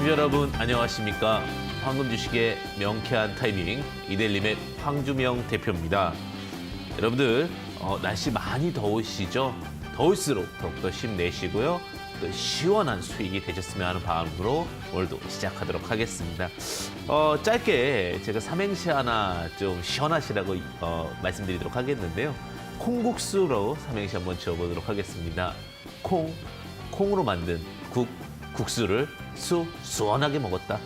투자 여러분 안녕하십니까? 황금 주식의 명쾌한 타이밍 이델림의 황주명 대표입니다. 여러분들 날씨 많이 더우시죠? 더울수록 더욱더 힘내시고요. 또 시원한 수익이 되셨으면 하는 마음으로 오늘도 시작하도록 하겠습니다. 짧게 제가 삼행시 하나 좀 시원하시라고 말씀드리도록 하겠는데요. 콩국수로 삼행시 한번 지어보도록 하겠습니다. 콩으로 만든 국수를 시원하게 먹었다.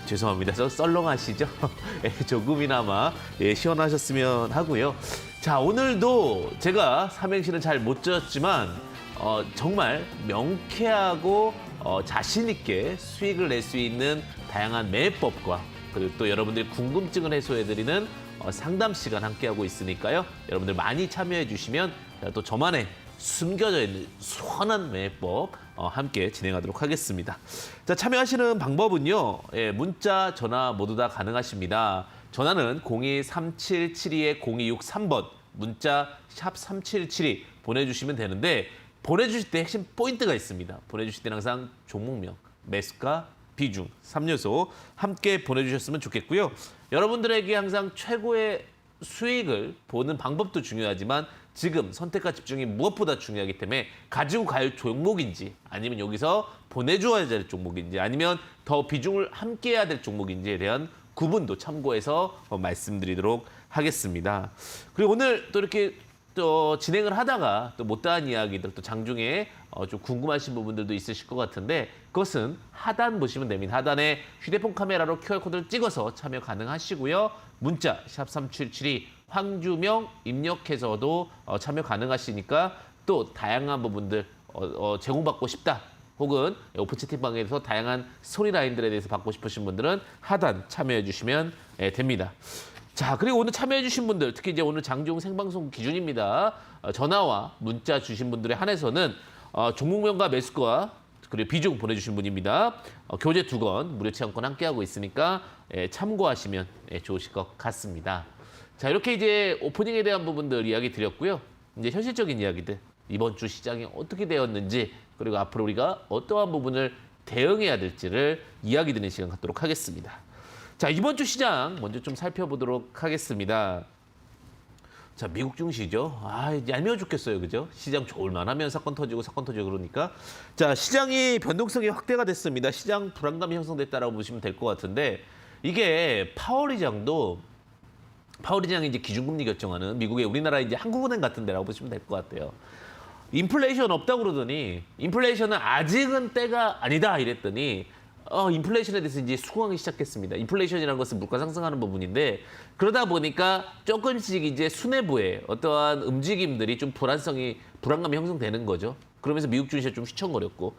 죄송합니다. 썰렁하시죠? 조금이나마 시원하셨으면 하고요. 자, 오늘도 제가 삼행시는 잘 못 지었지만 정말 명쾌하고 자신 있게 수익을 낼 수 있는 다양한 매매법과 그리고 또 여러분들의 궁금증을 해소해드리는 상담 시간 함께하고 있으니까요. 여러분들 많이 참여해 주시면 또 저만의 숨겨져 있는 시원한 매매법 함께 진행하도록 하겠습니다. 자, 참여하시는 방법은요. 문자, 전화 모두 다 가능하십니다. 전화는 02-3772-0263번, 문자 샵 3772 보내주시면 되는데 보내주실 때 핵심 포인트가 있습니다. 보내주실 때는 항상 종목명, 매수가, 비중, 3요소 함께 보내주셨으면 좋겠고요. 여러분들에게 항상 최고의 수익을 보는 방법도 중요하지만 지금 선택과 집중이 무엇보다 중요하기 때문에 가지고 갈 종목인지 아니면 여기서 보내줘야 될 종목인지 아니면 더 비중을 함께 해야 될 종목인지에 대한 구분도 참고해서 말씀드리도록 하겠습니다. 그리고 오늘 또 이렇게 또 진행을 하다가 또 못다한 이야기들 또 장중에 좀 궁금하신 부분들도 있으실 것 같은데 그것은 하단 보시면 됩니다. 하단에 휴대폰 카메라로 QR코드를 찍어서 참여 가능하시고요. 문자 샵 3772 황주명 입력해서도 참여 가능하시니까 또 다양한 부분들 제공받고 싶다. 혹은 오픈 채팅방에서 다양한 스토리 라인들에 대해서 받고 싶으신 분들은 하단 참여해 주시면 됩니다. 자, 그리고 오늘 참여해주신 분들, 특히 이제 오늘 장중 생방송 기준입니다. 전화와 문자 주신 분들에 한해서는 종목명과 매수가 그리고 비중 보내주신 분입니다. 교재 2권 무료 체험권 함께하고 있으니까 참고하시면 좋으실 것 같습니다. 자, 이렇게 이제 오프닝에 대한 부분들 이야기 드렸고요. 이제 현실적인 이야기들, 이번 주 시장이 어떻게 되었는지 그리고 앞으로 우리가 어떠한 부분을 대응해야 될지를 이야기 드리는 시간 갖도록 하겠습니다. 자, 이번 주 시장 먼저 좀 살펴보도록 하겠습니다. 자, 미국 증시죠. 얄미워 죽겠어요. 그죠? 시장 좋을만 하면 사건 터지고 그러니까. 자, 시장이 변동성이 확대가 됐습니다. 시장 불안감이 형성됐다라고 보시면 될 것 같은데 이게 파월 의장이 이제 기준금리 결정하는 미국의 우리나라 이제 한국은행 같은 데라고 보시면 될 것 같아요. 인플레이션 없다고 그러더니 인플레이션은 아직은 때가 아니다 이랬더니 인플레이션에 대해서 이제 수긍하기 시작했습니다. 인플레이션이라는 것은 물가 상승하는 부분인데 그러다 보니까 조금씩 이제 수뇌부의 어떠한 움직임들이 좀 불안감이 형성되는 거죠. 그러면서 미국 주식이 좀 휘청거렸고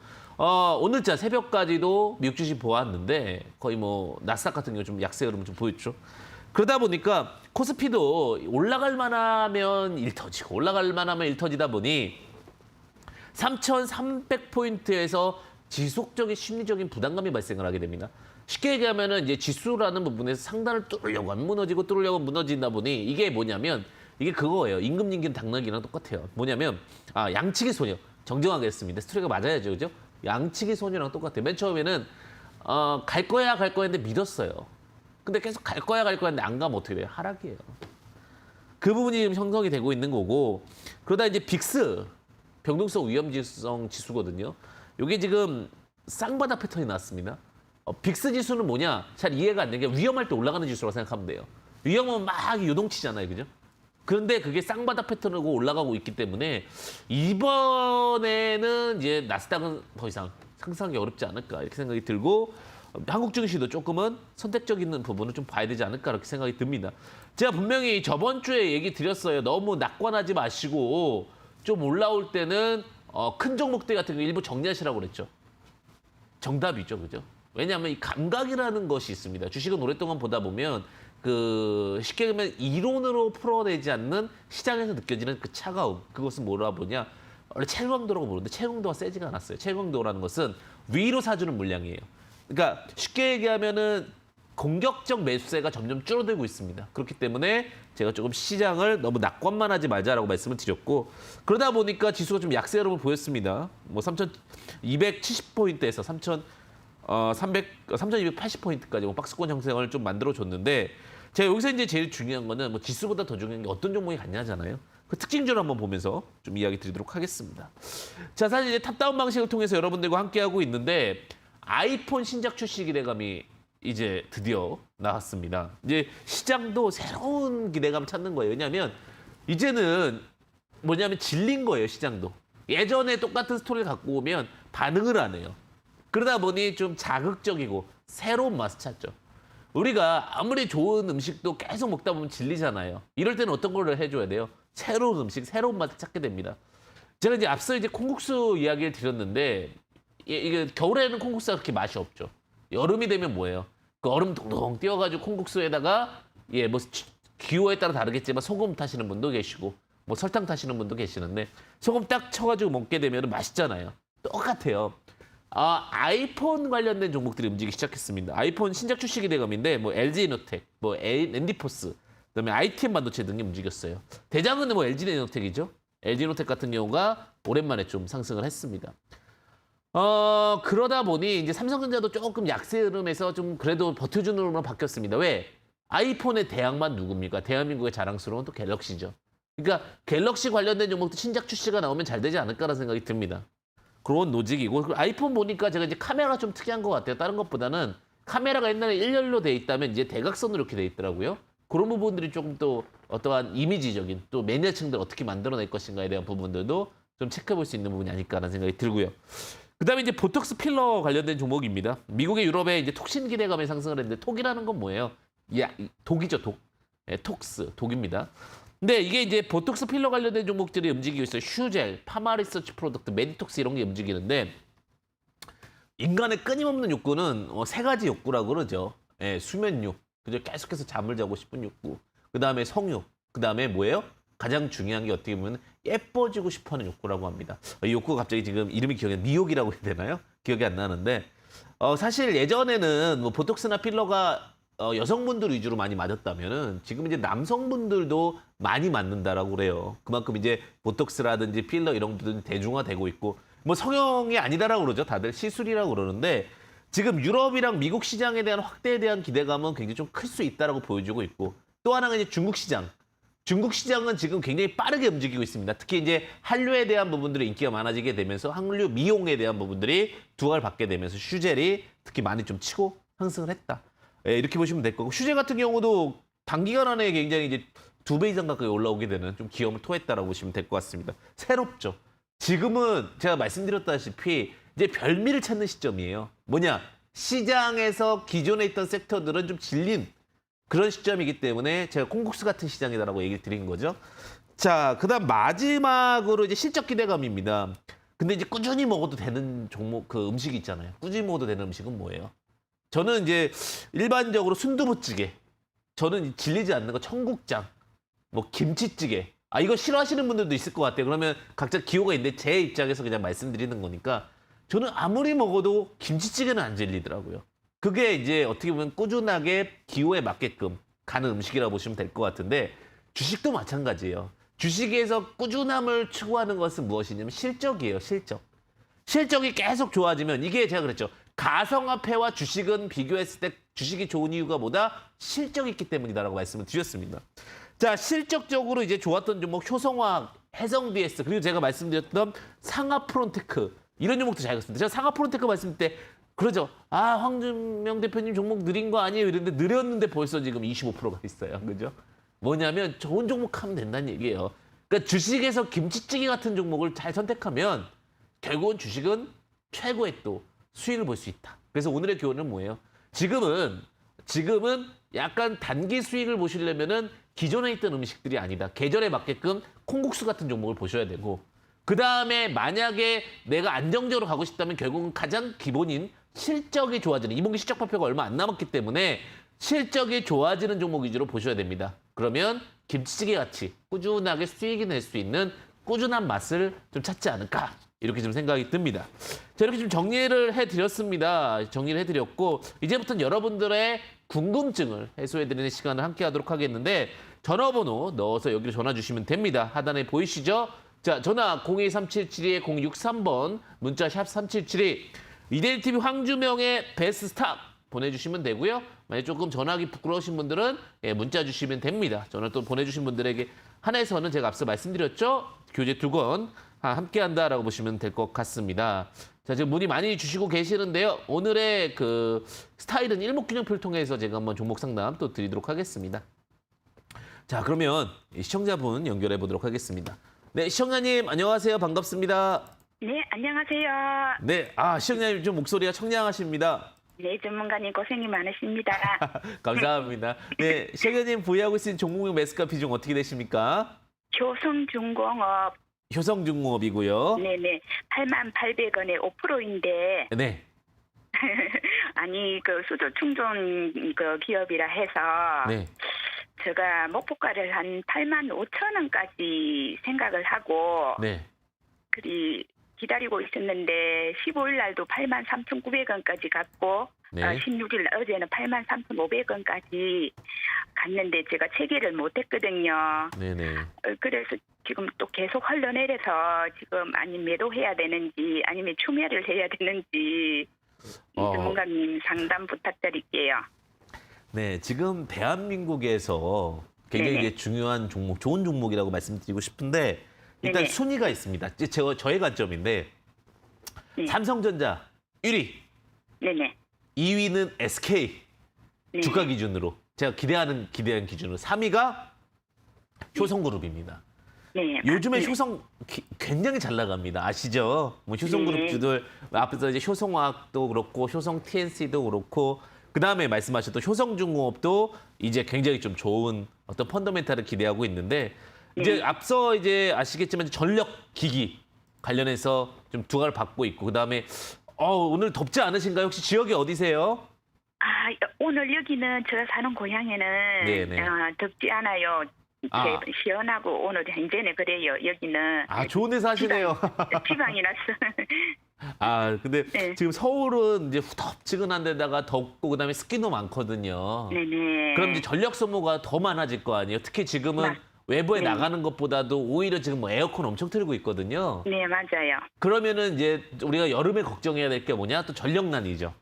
오늘자 새벽까지도 미국 주식 보았는데 거의 뭐 나스닥 같은 경우 좀 약세 흐름을 좀 보였죠. 그러다 보니까 코스피도 올라갈 만하면 일터지고 올라갈 만하면 일터지다 보니 3,300포인트에서 지속적인 심리적인 부담감이 발생을 하게 됩니다. 쉽게 얘기하면은 이제 지수라는 부분에서 상단을 뚫으려고 하면 뚫으려고 무너진다 보니 이게 뭐냐면 이게 그거예요. 임금 당락이랑 똑같아요. 뭐냐면 양치기 소녀 정정하게 했습니다. 스토리가 맞아야죠, 그죠? 양치기 소녀랑 똑같아요. 맨 처음에는 갈 거야 했는데 믿었어요. 근데 계속 갈 거야 했는데 안 가면 어떻게 돼요? 하락이에요. 그 부분이 지금 형성이 되고 있는 거고 그러다 이제 빅스 변동성 위험성 지수거든요. 이게 지금 쌍바닥 패턴이 나왔습니다. 빅스 지수는 뭐냐? 잘 이해가 안 되는 게 위험할 때 올라가는 지수라고 생각하면 돼요. 위험은 막 요동치잖아요. 그죠? 그런데 그게 쌍바닥 패턴으로 올라가고 있기 때문에 이번에는 이제 나스닥은 더 이상 상승하기 어렵지 않을까 이렇게 생각이 들고 한국 증시도 조금은 선택적인 부분을 좀 봐야 되지 않을까 이렇게 생각이 듭니다. 제가 분명히 저번 주에 얘기 드렸어요. 너무 낙관하지 마시고 좀 올라올 때는 큰 종목들 같은 거 일부 정리하시라고 그랬죠. 정답이죠, 그죠? 왜냐하면 이 감각이라는 것이 있습니다. 주식은 오랫동안 보다 보면 쉽게 보면 이론으로 풀어내지 않는 시장에서 느껴지는 그 차가움, 그것은 뭐라 보냐? 원래 채광도라고 부르는데 채광도가 세지가 않았어요. 채광도라는 것은 위로 사주는 물량이에요. 그러니까 쉽게 얘기하면은 공격적 매수세가 점점 줄어들고 있습니다. 그렇기 때문에 제가 조금 시장을 너무 낙관만 하지 말자라고 말씀을 드렸고 그러다 보니까 지수가 좀 약세 흐름을 보였습니다. 뭐 3,270포인트에서 3,280포인트까지 박스권 형성을 좀 만들어줬는데 제가 여기서 이제 제일 중요한 거는 뭐 지수보다 더 중요한 게 어떤 종목이 갔냐잖아요. 그 특징주를 한번 보면서 좀 이야기 드리도록 하겠습니다. 자, 사실 이제 탑다운 방식을 통해서 여러분들과 함께하고 있는데 아이폰 신작 출시 기대감이 이제 드디어 나왔습니다. 이제 시장도 새로운 기대감 찾는 거예요. 왜냐하면 이제는 뭐냐면 질린 거예요, 시장도. 예전에 똑같은 스토리를 갖고 오면 반응을 안 해요. 그러다 보니 좀 자극적이고 새로운 맛을 찾죠. 우리가 아무리 좋은 음식도 계속 먹다 보면 질리잖아요. 이럴 때는 어떤 걸 해줘야 돼요? 새로운 음식, 새로운 맛을 찾게 됩니다. 제가 이제 앞서 이제 콩국수 이야기를 드렸는데 이게 겨울에는 콩국수가 그렇게 맛이 없죠. 여름이 되면 뭐예요? 그 얼음 동동 띄워가지고 콩국수에다가 뭐 기호에 따라 다르겠지만 소금 타시는 분도 계시고 뭐 설탕 타시는 분도 계시는데 소금 딱 쳐가지고 먹게 되면 맛있잖아요. 똑같아요. 아이폰 관련된 종목들이 움직이기 시작했습니다. 아이폰 신작 출시 기대감인데 뭐 LG이노텍, 뭐 엔디포스, 그다음에 ITM 반도체 등이 움직였어요. 대장은 뭐 LG이노텍이죠. LG이노텍 같은 경우가 오랜만에 좀 상승을 했습니다. 그러다 보니 이제 삼성전자도 조금 약세 흐름에서 좀 그래도 버텨주는 흐름으로 바뀌었습니다. 왜? 아이폰의 대항만 누굽니까? 대한민국의 자랑스러운 또 갤럭시죠. 그러니까 갤럭시 관련된 종목도 신작 출시가 나오면 잘 되지 않을까라는 생각이 듭니다. 그런 노직이고 아이폰 보니까 제가 이제 카메라가 좀 특이한 것 같아요. 다른 것보다는 카메라가 옛날에 일렬로 돼 있다면 이제 대각선으로 이렇게 돼 있더라고요. 그런 부분들이 조금 또 어떠한 이미지적인 또 매니아층들 어떻게 만들어낼 것인가에 대한 부분들도 좀 체크해볼 수 있는 부분이 아닐까라는 생각이 들고요. 그다음에 이제 보톡스 필러 관련된 종목입니다. 미국의 유럽에 이제 톡신 기대감에 상승을 했는데 톡이라는 건 뭐예요? 독이죠, 독. 톡스, 독입니다. 근데 이게 이제 보톡스 필러 관련된 종목들이 움직이고 있어요. 슈젤, 파마리서치 프로덕트, 메디톡스 이런 게 움직이는데 인간의 끊임없는 욕구는 세 가지 욕구라고 그러죠. 수면욕, 그죠? 계속해서 잠을 자고 싶은 욕구. 그다음에 성욕, 그다음에 뭐예요? 가장 중요한 게 어떻게 보면 예뻐지고 싶어하는 욕구라고 합니다. 이 욕구가 갑자기 지금 이름이 기억이 미욕이라고 해야 되나요? 기억이 안 나는데 사실 예전에는 뭐 보톡스나 필러가 여성분들 위주로 많이 맞았다면은 지금 이제 남성분들도 많이 맞는다라고 그래요. 그만큼 이제 보톡스라든지 필러 이런 것들은 대중화되고 있고 뭐 성형이 아니다라고 그러죠. 다들 시술이라고 그러는데 지금 유럽이랑 미국 시장에 대한 확대에 대한 기대감은 굉장히 좀 클 수 있다라고 보여주고 있고 또 하나가 이제 중국 시장. 중국 시장은 지금 굉장히 빠르게 움직이고 있습니다. 특히 이제 한류에 대한 부분들이 인기가 많아지게 되면서 한류 미용에 대한 부분들이 두각을 받게 되면서 슈젤이 특히 많이 좀 치고 상승을 했다. 이렇게 보시면 될 거고 슈젤 같은 경우도 단기간 안에 굉장히 이제 2배 이상 가까이 올라오게 되는 좀 기염을 토했다라고 보시면 될 것 같습니다. 새롭죠. 지금은 제가 말씀드렸다시피 이제 별미를 찾는 시점이에요. 뭐냐? 시장에서 기존에 있던 섹터들은 좀 질린 그런 시점이기 때문에 제가 콩국수 같은 시장이다라고 얘기를 드린 거죠. 자, 그다음 마지막으로 이제 실적 기대감입니다. 근데 이제 꾸준히 먹어도 되는 종목 그 음식이 있잖아요. 꾸준히 먹어도 되는 음식은 뭐예요? 저는 이제 일반적으로 순두부찌개. 저는 질리지 않는 거 청국장, 뭐 김치찌개. 이거 싫어하시는 분들도 있을 것 같아요. 그러면 각자 기호가 있는데 제 입장에서 그냥 말씀드리는 거니까 저는 아무리 먹어도 김치찌개는 안 질리더라고요. 그게 이제 어떻게 보면 꾸준하게 기호에 맞게끔 가는 음식이라고 보시면 될 것 같은데 주식도 마찬가지예요. 주식에서 꾸준함을 추구하는 것은 무엇이냐면 실적이에요. 실적. 실적이 계속 좋아지면 이게 제가 그랬죠. 가성화폐와 주식은 비교했을 때 주식이 좋은 이유가 뭐다? 실적이 있기 때문이다라고 말씀을 드렸습니다. 자, 실적적으로 이제 좋았던 종목 효성화학, 해성DS 그리고 제가 말씀드렸던 상하프론테크 이런 종목도 잘 갔습니다. 제가 상하프론테크 말씀드릴 때 그러죠. 황준명 대표님 종목 느린 거 아니에요? 이랬는데 느렸는데 벌써 지금 25%가 있어요. 그죠? 뭐냐면 좋은 종목 하면 된다는 얘기예요. 그러니까 주식에서 김치찌개 같은 종목을 잘 선택하면 결국은 주식은 최고의 또 수익을 볼 수 있다. 그래서 오늘의 교훈은 뭐예요? 지금은 약간 단기 수익을 보시려면은 기존에 있던 음식들이 아니다. 계절에 맞게끔 콩국수 같은 종목을 보셔야 되고 그 다음에 만약에 내가 안정적으로 가고 싶다면 결국은 가장 기본인 실적이 좋아지는 2분기 실적 발표가 얼마 안 남았기 때문에 실적이 좋아지는 종목 위주로 보셔야 됩니다. 그러면 김치찌개 같이 꾸준하게 수익이 낼 수 있는 꾸준한 맛을 좀 찾지 않을까 이렇게 좀 생각이 듭니다. 자, 이렇게 좀 정리를 해드렸습니다. 정리를 해드렸고 이제부터는 여러분들의 궁금증을 해소해드리는 시간을 함께 하도록 하겠는데 전화번호 넣어서 여기로 전화 주시면 됩니다. 하단에 보이시죠? 자, 전화 02377-0663번, 문자 샵 3772. 이데일 TV 황주명의 베스트 스탑 보내주시면 되고요. 만약 조금 전화하기 부끄러우신 분들은 문자 주시면 됩니다. 전화 또 보내주신 분들에게 한해서는 제가 앞서 말씀드렸죠. 교재 2권 함께한다라고 보시면 될 것 같습니다. 자, 지금 문의 많이 주시고 계시는데요. 오늘의 그 스타일은 일목균형표를 통해서 제가 한번 종목 상담 또 드리도록 하겠습니다. 자, 그러면 시청자분 연결해 보도록 하겠습니다. 네, 시청자님 안녕하세요. 반갑습니다. 네, 안녕하세요. 네, 시청자님 좀 목소리가 청량하십니다. 네, 전문가님 고생이 많으십니다. 감사합니다. 네, 시청자님 보유하고 있는 종목명 매수가 비중 어떻게 되십니까? 효성중공업. 효성중공업이고요. 네네, 88,800원에 5%인데. 네. 아니, 그 수조 충전 그 기업이라 해서. 네. 제가 목표가를 한 85,000원까지 생각을 하고. 네. 기다리고 있었는데 15일 날도 83,900원까지 갔고 네. 16일 어제는 83,500원까지 갔는데 제가 체계를 못했거든요. 네네. 그래서 지금 또 계속 흘러내려서 지금 아니 매도해야 되는지 아니면 추매를 해야 되는지 전문가님 상담 부탁드릴게요. 네, 지금 대한민국에서 굉장히 이제 중요한 종목, 좋은 종목이라고 말씀드리고 싶은데 일단 네네. 순위가 있습니다. 저의 관점인데 네. 삼성전자 1위, 네네. 2위는 SK 네. 주가 기준으로 제가 기대한 기준으로 3위가 효성그룹입니다. 네. 요즘에 네. 효성 굉장히 잘 나갑니다. 아시죠? 뭐 효성그룹주들 앞에서 이제 효성화학도 그렇고 효성 TNC도 그렇고 그다음에 말씀하셨던 효성중공업도 이제 굉장히 좀 좋은 어떤 펀더멘탈을 기대하고 있는데 이제 앞서 이제 아시겠지만 전력 기기 관련해서 좀 두각을 받고 있고 그다음에 오늘 덥지 않으신가요? 혹시 지역이 어디세요? 오늘 여기는 제가 사는 고향에는 네네. 덥지 않아요. 시원하고 오늘 현재는 그래요. 여기는 좋은 데 사시네요. 지방이라서. 근데 네. 지금 서울은 이제 후덥지근한 데다가 덥고 그다음에 습기도 많거든요. 네네. 그럼 이제 전력 소모가 더 많아질 거 아니에요? 특히 지금은 외부에 네. 나가는 것보다도 오히려 지금 뭐 에어컨 엄청 틀고 있거든요. 네, 맞아요. 그러면은 이제 우리가 여름에 걱정해야 될 게 뭐냐? 또 전력난이죠.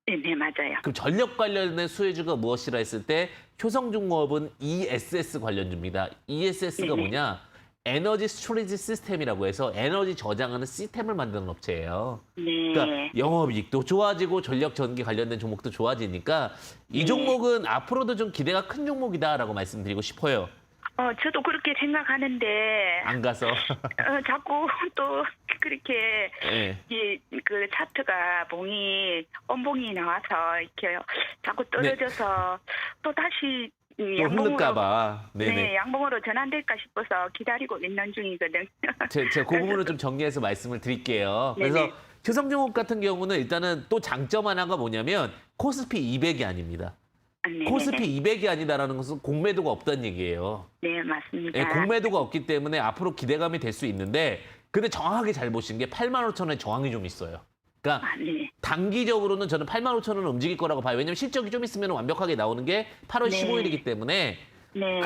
네, 맞아요. 그럼 전력 관련된 수혜주가 무엇이라 했을 때 효성중공업은 ESS 관련주입니다. ESS가 네네. 뭐냐? 에너지 스토리지 시스템이라고 해서 에너지 저장하는 시스템을 만드는 업체예요. 네. 그러니까 영업이익도 좋아지고 전력 전기 관련된 종목도 좋아지니까 이 종목은 앞으로도 좀 기대가 큰 종목이다라고 말씀드리고 싶어요. 저도 그렇게 생각하는데 안 가서. 자꾸 또 그렇게 네. 그 차트가 엄봉이 나와서 이렇게 자꾸 떨어져서 또 다시 또 흐를까봐. 네, 양봉으로 전환될까 싶어서 기다리고 있는 중이거든요. 제가 그 부분을 좀 정리해서 말씀을 드릴게요. 그래서 네네. 효성중공업 같은 경우는 일단은 또 장점 하나가 뭐냐면 코스피 200이 아닙니다. 네네. 코스피 200이 아니다라는 것은 공매도가 없다는 얘기예요. 네, 맞습니다. 네, 공매도가 없기 때문에 앞으로 기대감이 될 수 있는데 근데 정확하게 잘 보신 게 85,000원의 저항이 좀 있어요. 그러니까 네. 단기적으로는 저는 85,000원은 움직일 거라고 봐요. 왜냐면 실적이 좀 있으면 완벽하게 나오는 게 8월 네. 15일이기 때문에 네.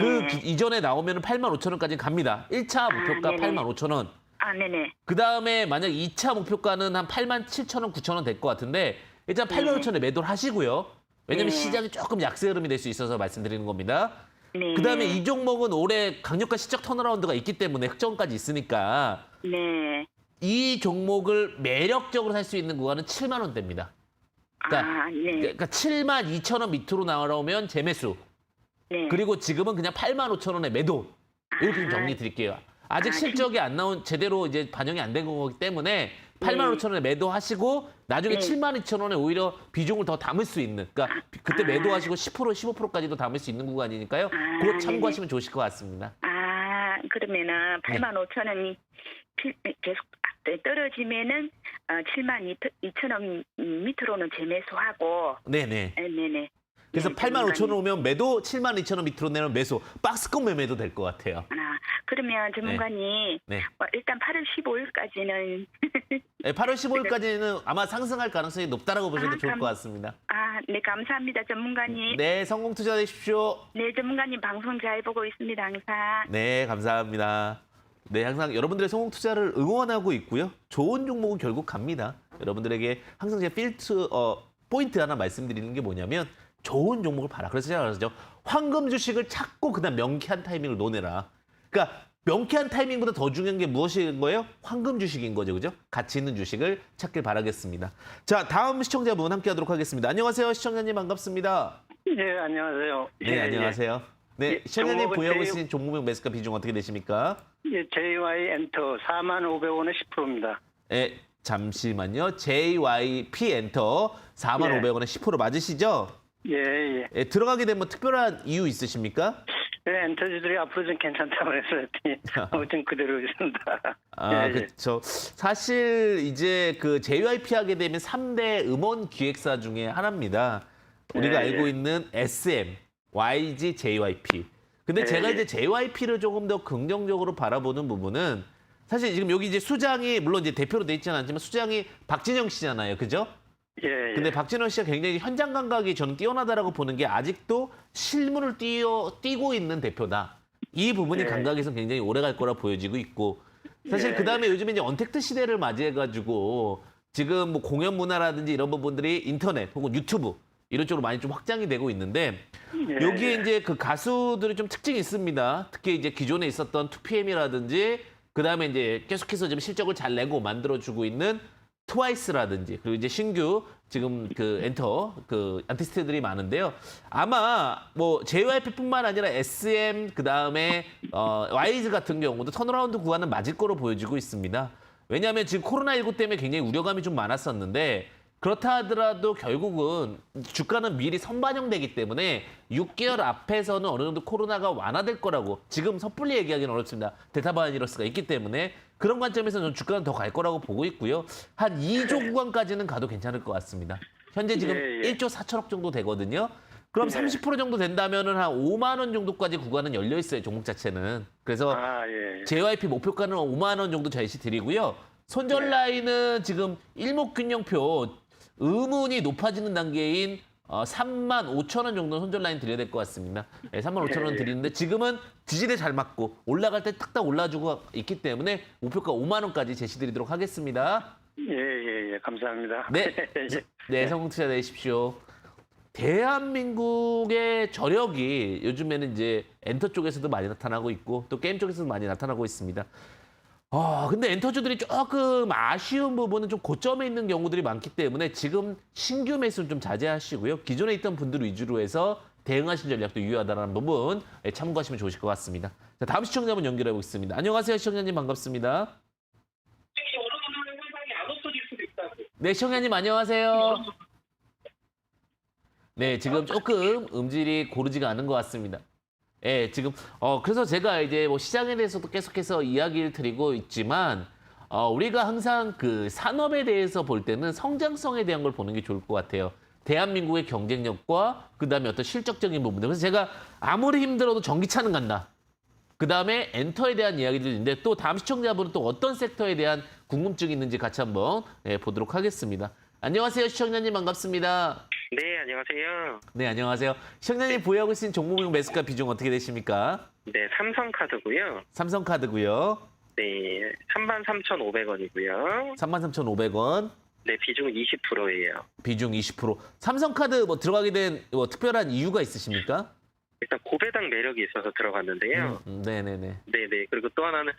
이전에 나오면 85,000원까지 갑니다. 1차 목표가 네네. 85,000원. 네네. 그다음에 만약 2차 목표가는 한 87,000원, 9,000원 될 것 같은데 일단 85,000원에 매도를 하시고요. 왜냐면 네. 시장이 시장이 조금 약세 흐름이 될 수 있어서 말씀드리는 겁니다. 네. 그다음에 이 종목은 올해 강력한 시적 턴어라운드가 있기 때문에 흑점까지 있으니까 네. 이 종목을 매력적으로 살 수 있는 구간은 7만 원대입니다. 네. 그러니까 7만 2천 원 밑으로 나오면 재매수. 네. 그리고 지금은 그냥 8만 5천 원에 매도. 이렇게 좀 정리 드릴게요. 아직 실적이 안 나온 제대로 이제 반영이 안 된 거기 때문에 8만 5천 원에 매도하시고 나중에 네. 7만 2천 원에 오히려 비중을 더 담을 수 있는. 그러니까 그때 매도하시고 10%, 15%까지도 담을 수 있는 구간이니까요. 그거 참고하시면 좋으실 것 같습니다. 그러면은 85,000원이 계속 떨어지면은 7만 2천 원 밑으로는 재매수하고. 네네. 네네. 그래서 네, 8만 5천 원 전문가님. 오면 매도, 7만 2천 원 밑으로 내면 매수. 박스권 매매도 될 것 같아요. 그러면 전문가님 네. 일단 8월 15일까지는 네, 8월 15일까지는 아마 상승할 가능성이 높다라고 보셔도 좋을 것 같습니다. 네, 감사합니다, 전문가님. 네, 성공 투자되십시오. 네, 전문가님 방송 잘 보고 있습니다, 항상. 네, 감사합니다. 네, 항상 여러분들의 성공 투자를 응원하고 있고요. 좋은 종목은 결국 갑니다. 여러분들에게 항상 제가 포인트 하나 말씀드리는 게 뭐냐면 좋은 종목을 봐라. 그래서 제가 그러죠. 황금 주식을 찾고 그다음 명쾌한 타이밍을 논해라. 그러니까 명쾌한 타이밍보다 더 중요한 게 무엇인 거예요? 황금 주식인 거죠, 그죠? 가치 있는 주식을 찾길 바라겠습니다. 자, 다음 시청자분 함께하도록 하겠습니다. 안녕하세요, 시청자님 반갑습니다. 예, 안녕하세요. 네, 예, 안녕하세요. 네, 예, 시청자님 종목은 보유하고 있으신 종목명 매수가 비중 어떻게 되십니까? 예, JY 엔터 4,500원에 10%입니다. 네, 잠시만요. JYP 엔터 45,500원에 10% 맞으시죠? 예, 예. 예, 들어가게 되면 뭐 특별한 이유 있으십니까? 예, 엔터지들이 앞으로 좀 괜찮다고 했더니 아무튼 그대로 있습니다. 아, 예, 예. 그렇죠. 사실 이제 그 JYP 하게 되면 3대 음원 기획사 중에 하나입니다. 우리가 예, 알고 예. 있는 SM, YG, JYP. 근데 예, 제가 예. 이제 JYP를 조금 더 긍정적으로 바라보는 부분은 사실 지금 여기 이제 수장이 물론 이제 대표로 돼 있지는 않지만 수장이 박진영 씨잖아요. 그죠? 예, 예. 근데 박진영 씨가 굉장히 현장 감각이 저는 뛰어나다라고 보는 게 아직도 실무를 뛰고 있는 대표다. 이 부분이 예. 감각에서 굉장히 오래 갈 거라 보여지고 있고 사실 예. 그다음에 요즘에 이제 언택트 시대를 맞이해가지고 지금 뭐 공연 문화라든지 이런 부분들이 인터넷 혹은 유튜브 이런 쪽으로 많이 좀 확장이 되고 있는데 예, 여기에 예. 이제 그 가수들이 좀 특징이 있습니다. 특히 이제 기존에 있었던 2PM이라든지 그다음에 이제 계속해서 좀 실적을 잘 내고 만들어주고 있는 트와이스라든지 그리고 이제 신규 지금 그 엔터 그 아티스트들이 많은데요. 아마 뭐 JYP뿐만 아니라 SM 그다음에 와이즈 같은 경우도 턴어라운드 구간은 맞을 거로 보여지고 있습니다. 왜냐하면 지금 코로나19 때문에 굉장히 우려감이 좀 많았었는데 그렇다 하더라도 결국은 주가는 미리 선반영되기 때문에 6개월 앞에서는 어느 정도 코로나가 완화될 거라고 지금 섣불리 얘기하기는 어렵습니다. 델타 바이러스가 있기 때문에 그런 관점에서 저는 주가는 더 갈 거라고 보고 있고요. 한 2조 구간까지는 가도 괜찮을 것 같습니다. 현재 지금 예, 예. 1조 4천억 정도 되거든요. 그럼 네. 30% 정도 된다면은 한 5만 원 정도까지 구간은 열려 있어요, 종목 자체는. 그래서 아, 예. JYP 목표가는 5만 원 정도 제시 드리고요. 손절 라인은 지금 일목균형표 의문이 높아지는 단계인 3만 5천 원 정도 손절 라인 드려야 될 것 같습니다. 네, 3만 5천 원 드리는데 지금은 지지대 잘 맞고 올라갈 때 탁탁 올라주고 있기 때문에 목표가 5만 원까지 제시드리도록 하겠습니다. 예, 예, 예. 감사합니다. 네, 예. 네, 성공 투자 되십시오. 대한민국의 저력이 요즘에는 이제 엔터 쪽에서도 많이 나타나고 있고 또 게임 쪽에서도 많이 나타나고 있습니다. 근데 엔터주들이 조금 아쉬운 부분은 좀 고점에 있는 경우들이 많기 때문에 지금 신규 매수는 좀 자제하시고요. 기존에 있던 분들 위주로 해서 대응하신 전략도 유효하다는 부분 참고하시면 좋으실 것 같습니다. 자, 다음 시청자분 연결해 보겠습니다. 안녕하세요, 시청자님 반갑습니다. 네, 시청자님 안녕하세요. 네, 지금 조금 음질이 고르지가 않은 것 같습니다. 예, 지금 그래서 제가 이제 뭐 시장에 대해서도 계속해서 이야기를 드리고 있지만 우리가 항상 그 산업에 대해서 볼 때는 성장성에 대한 걸 보는 게 좋을 것 같아요. 대한민국의 경쟁력과 그다음에 어떤 실적적인 부분들. 그래서 제가 아무리 힘들어도 전기차는 간다. 그다음에 엔터에 대한 이야기들이 있는데 또 다음 시청자분은 또 어떤 섹터에 대한 궁금증이 있는지 같이 한번 보도록 하겠습니다. 안녕하세요, 시청자님 반갑습니다. 네, 안녕하세요. 네, 안녕하세요. 시청자님 보유하고 있는 종목명 매수가 비중 어떻게 되십니까? 네, 삼성카드고요. 삼성카드고요. 네, 33,500원이고요. 33,500원. 네, 비중은 20%예요. 비중 20%. 삼성카드 뭐 들어가게 된 뭐 특별한 이유가 있으십니까? 일단 고배당 매력이 있어서 들어갔는데요. 네네네. 네네. 그리고 또 하나는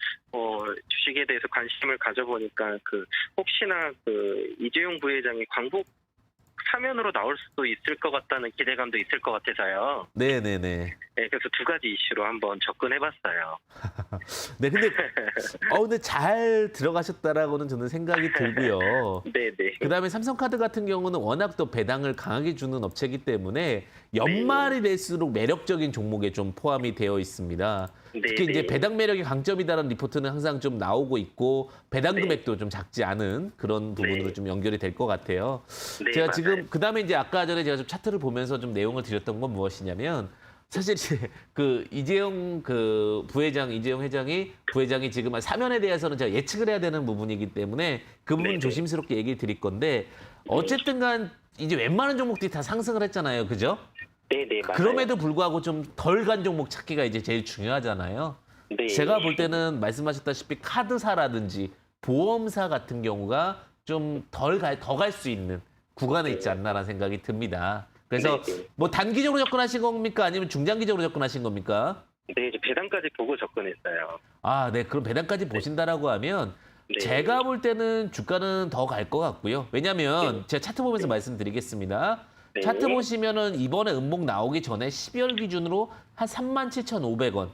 주식에 대해서 관심을 가져보니까 혹시나 이재용 부회장이 광복 사면으로 나올 수도 있을 것 같다는 기대감도 있을 것 같아서요. 네네네. 네, 그래서 두 가지 이슈로 한번 접근해봤어요. 네, 근데 잘 들어가셨다라고는 저는 생각이 들고요. 네네. 그다음에 삼성카드 같은 경우는 워낙 또 배당을 강하게 주는 업체이기 때문에 연말이 될수록 매력적인 종목에 좀 포함이 되어 있습니다. 특히 이제 배당 매력이 강점이다라는 리포트는 항상 좀 나오고 있고 배당 금액도 좀 작지 않은 그런 부분으로 좀 연결이 될 것 같아요. 네, 제가 맞아요. 지금 그다음에 이제 아까 전에 제가 좀 차트를 보면서 좀 내용을 드렸던 건 무엇이냐면 사실 이제 그 이재용 부회장이 지금 사면에 대해서는 제가 예측을 해야 되는 부분이기 때문에 그 부분 네네. 조심스럽게 얘기를 드릴 건데 어쨌든간 이제 웬만한 종목들이 다 상승을 했잖아요, 그죠? 네네, 맞아요. 그럼에도 불구하고 좀 덜 간 종목 찾기가 이제 제일 중요하잖아요. 네. 제가 볼 때는 말씀하셨다시피 카드사라든지 보험사 같은 경우가 좀 더 갈 수 있는 구간에 있지 않나라는 생각이 듭니다. 그래서 네, 네. 뭐 단기적으로 접근하신 겁니까? 아니면 중장기적으로 접근하신 겁니까? 네, 이제 배당까지 보고 접근했어요. 아, 네. 그럼 배당까지 보신다라고 하면 네. 제가 볼 때는 주가는 더 갈 것 같고요. 왜냐하면 제가 차트 보면서 말씀드리겠습니다. 네. 차트 보시면은 이번에 음봉 나오기 전에 12월 기준으로 한 37,500원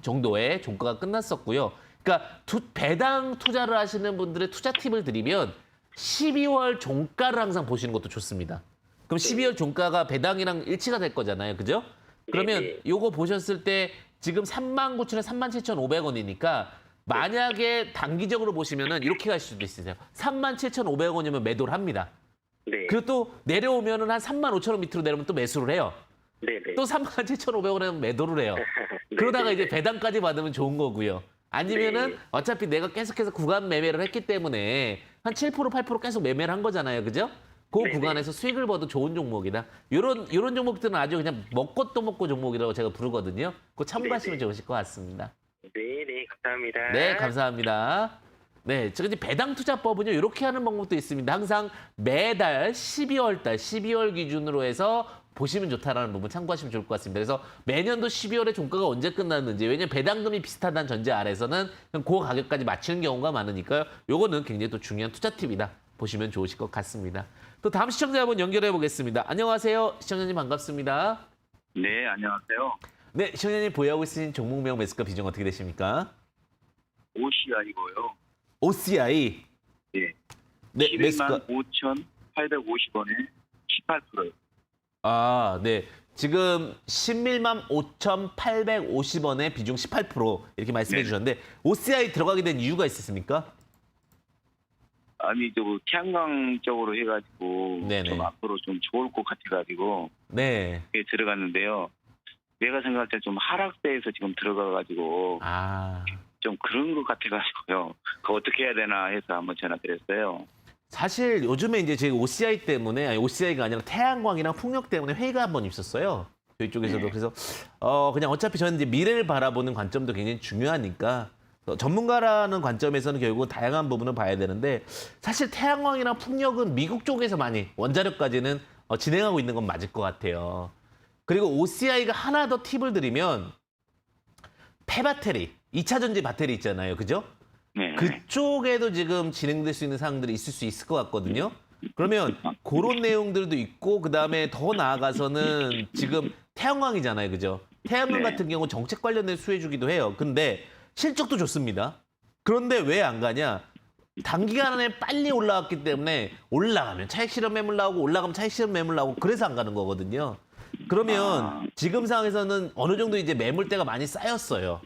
정도의 종가가 끝났었고요. 그러니까 배당 투자를 하시는 분들의 투자 팁을 드리면 12월 종가를 항상 보시는 것도 좋습니다. 그럼 12월 종가가 배당이랑 일치가 될 거잖아요. 그죠? 그러면 네. 요거 보셨을 때 지금 39,000에 37,500원이니까 만약에 단기적으로 보시면은 이렇게 갈 수도 있으세요. 37,500원이면 매도를 합니다. 네. 그리고 또 내려오면은 한 35,000원 밑으로 내려오면 또 매수를 해요. 네, 네. 또 37,500원에 매도를 해요. 네, 그러다가 네, 이제 네. 배당까지 받으면 좋은 거고요. 아니면은 네. 어차피 내가 계속해서 구간 매매를 했기 때문에 한 7%, 8% 계속 매매를 한 거잖아요. 그죠? 그 네, 구간에서 수익을 벌어도 좋은 종목이다. 요런 종목들은 아주 그냥 먹고 또 먹고 종목이라고 제가 부르거든요. 그거 참고하시면 네, 네. 좋으실 것 같습니다. 네, 네, 감사합니다. 네, 감사합니다. 네, 저 이제 배당 투자법은요, 이렇게 하는 방법도 있습니다. 항상 매달 12월 기준으로 해서 보시면 좋다라는 부분 참고하시면 좋을 것 같습니다. 그래서 매년도 12월에 종가가 언제 끝났는지, 왜냐면 배당금이 비슷하다는 전제 아래서는 그냥 그 가격까지 맞추는 경우가 많으니까요. 요거는 굉장히 또 중요한 투자 팁이다. 보시면 좋으실 것 같습니다. 또 다음 시청자분 연결해 보겠습니다. 안녕하세요. 시청자님 반갑습니다. 네, 안녕하세요. 네, 시청자님 보유하고 있으신 종목명 매수가 비중 어떻게 되십니까? OCI고요. OCI. 네. 네, 매수가. 115,850원에 18%요. 아, 네. 지금 11만 5,850원에 비중 18% 이렇게 말씀해 네. 주셨는데 OCI 들어가게 된 이유가 있으십니까? 아니, 태양광 쪽으로 해가지고 네네. 좀 앞으로 좀 좋을 것 같아가지고 네. 그게 들어갔는데요. 내가 생각할 때 좀 하락세에서 지금 들어가가지고 아, 좀 그런 것 같아가지고요. 그거 어떻게 해야 되나 해서 한번 전화드렸어요. 사실 요즘에 이제 저희 OCI 때문에, 아니 OCI가 아니라 태양광이랑 풍력 때문에 회의가 한 번 있었어요. 저희 쪽에서도. 네. 그래서 그냥 어차피 저는 이제 미래를 바라보는 관점도 굉장히 중요하니까 전문가라는 관점에서는 결국 다양한 부분을 봐야 되는데 사실 태양광이랑 풍력은 미국 쪽에서 많이 원자력까지는 진행하고 있는 건 맞을 것 같아요. 그리고 OCI가 하나 더 팁을 드리면 폐배터리, 2차 전지 배터리 있잖아요. 그죠? 네. 그쪽에도 지금 진행될 수 있는 사항들이 있을 수 있을 것 같거든요. 그러면 그런 내용들도 있고 그다음에 더 나아가서는 지금 태양광이잖아요. 그죠? 태양광 네. 같은 경우 정책 관련된 수혜주기도 해요. 근데 실적도 좋습니다. 그런데 왜 안 가냐? 단기간에 빨리 올라왔기 때문에 올라가면 차익 실현 매물 나오고 올라가면 차익 실현 매물 나오고 그래서 안 가는 거거든요. 그러면 지금 상황에서는 어느 정도 이제 매물대가 많이 쌓였어요.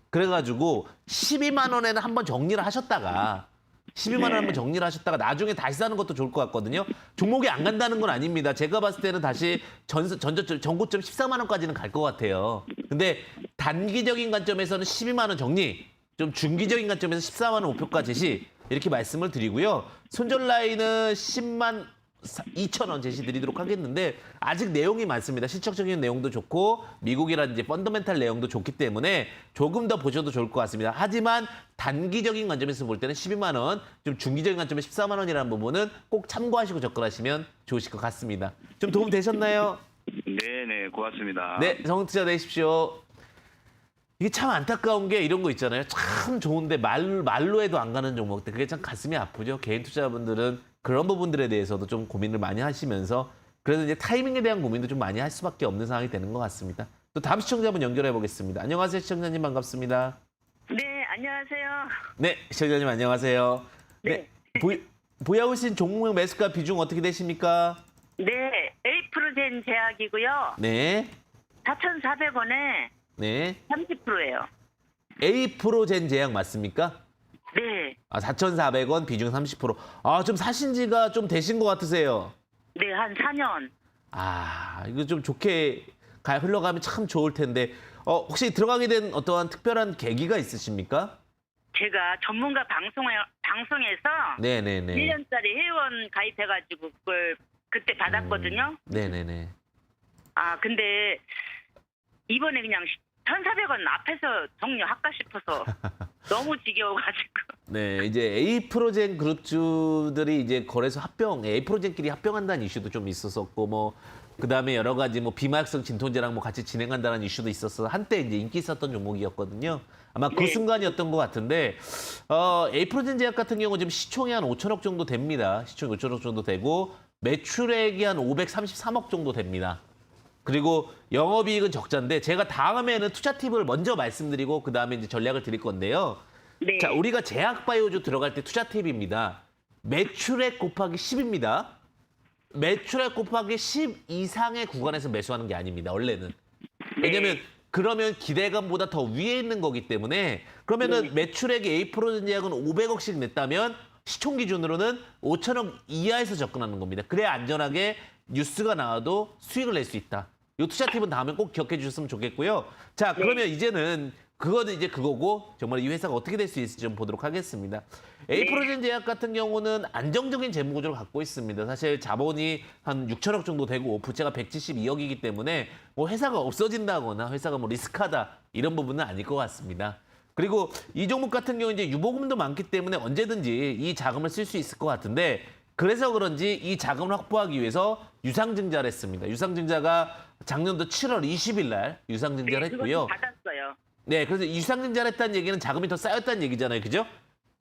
그래가지고 12만 원에는 한번 정리를 하셨다가 12만 원 한번 정리를 하셨다가 나중에 다시 사는 것도 좋을 것 같거든요. 종목이 안 간다는 건 아닙니다. 제가 봤을 때는 다시 전고점 14만 원까지는 갈 것 같아요. 근데 단기적인 관점에서는 12만 원 정리, 좀 중기적인 관점에서 14만 원 목표가 제시 이렇게 말씀을 드리고요. 손절 라인은 10만 2,000원 제시 드리도록 하겠는데 아직 내용이 많습니다. 실적적인 내용도 좋고 미국이라든지 펀더멘탈 내용도 좋기 때문에 조금 더 보셔도 좋을 것 같습니다. 하지만 단기적인 관점에서 볼 때는 12만 원, 좀 중기적인 관점에 14만 원이라는 부분은 꼭 참고하시고 접근하시면 좋으실 것 같습니다. 좀 도움 되셨나요? 네, 고맙습니다. 네, 정투자 되십시오. 이게 참 안타까운 게 이런 거 있잖아요. 참 좋은데 말로 해도 안 가는 종목들. 그게 참 가슴이 아프죠. 개인 투자자분들은 그런 부분들에 대해서도 좀 고민을 많이 하시면서 그래서 이제 타이밍에 대한 고민도 좀 많이 할 수밖에 없는 상황이 되는 것 같습니다. 또 다음 시청자분 연결해 보겠습니다. 안녕하세요, 시청자님 반갑습니다. 네, 안녕하세요. 네, 시청자님 안녕하세요. 네, 보유하고 계신 종목 매수가 비중 어떻게 되십니까? 네, 에이프로젠 제약이고요. 네, 4,400원에 네. 30%예요. A 프로젠 제약 맞습니까? 네, 아, 4,400원 비중 30%. 아, 좀 사신 지가 좀 되신 것 같으세요. 네, 한 4년. 아, 이거 좀 좋게 흘러가면 참 좋을 텐데. 혹시 들어가게 된 어떠한 특별한 계기가 있으십니까? 제가 전문가 방송에서 네네네. 1년짜리 회원 가입해가지고 그걸 그때 받았거든요. 네네네. 아, 근데 이번에 그냥 1,400원 앞에서 종료할까 싶어서 너무 지겨워가지고. 네, 이제 에이프로젠 그룹주들이 이제 거래소 합병, 에이프로젠끼리 합병한다는 이슈도 좀 있었었고, 뭐 그다음에 여러 가지 뭐 비마약성 진통제랑 뭐 같이 진행한다는 이슈도 있었어. 한때 이제 인기 있었던 종목이었거든요. 아마 그 네. 순간이었던 것 같은데, 에이프로젠 제약 같은 경우 지금 시총이 한 5천억 정도 됩니다. 시총이 5천억 정도 되고 매출액이 한 533억 정도 됩니다. 그리고 영업이익은 적자인데 제가 다음에는 투자 팁을 먼저 말씀드리고 그 다음에 이제 전략을 드릴 건데요. 네. 자, 우리가 제약바이오주 들어갈 때 투자 팁입니다. 매출액 곱하기 10입니다. 매출액 곱하기 10 이상의 구간에서 매수하는 게 아닙니다. 원래는. 왜냐면 그러면 기대감보다 더 위에 있는 거기 때문에 그러면은 매출액이 A 프로젠 제약은 500억씩 냈다면 시총 기준으로는 5천억 이하에서 접근하는 겁니다. 그래야 안전하게 뉴스가 나와도 수익을 낼 수 있다. 이 투자 팁은 다음에 꼭 기억해 주셨으면 좋겠고요. 자, 그러면 이제는 그거는 이제 그거고 정말 이 회사가 어떻게 될 수 있을지 좀 보도록 하겠습니다. 에이프로젠 제약 같은 경우는 안정적인 재무 구조를 갖고 있습니다. 사실 자본이 한 6천억 정도 되고 부채가 172억이기 때문에 뭐 회사가 없어진다거나 회사가 뭐 리스크하다 이런 부분은 아닐 것 같습니다. 그리고 이 종목 같은 경우 이제 유보금도 많기 때문에 언제든지 이 자금을 쓸 수 있을 것 같은데 그래서 그런지 이 자금을 확보하기 위해서 유상증자를 했습니다. 유상증자가 작년도 7월 20일 날 유상증자를 했고요. 그것도 받았어요. 네, 그래서 유상증자를 했다는 얘기는 자금이 더 쌓였다는 얘기잖아요. 그죠?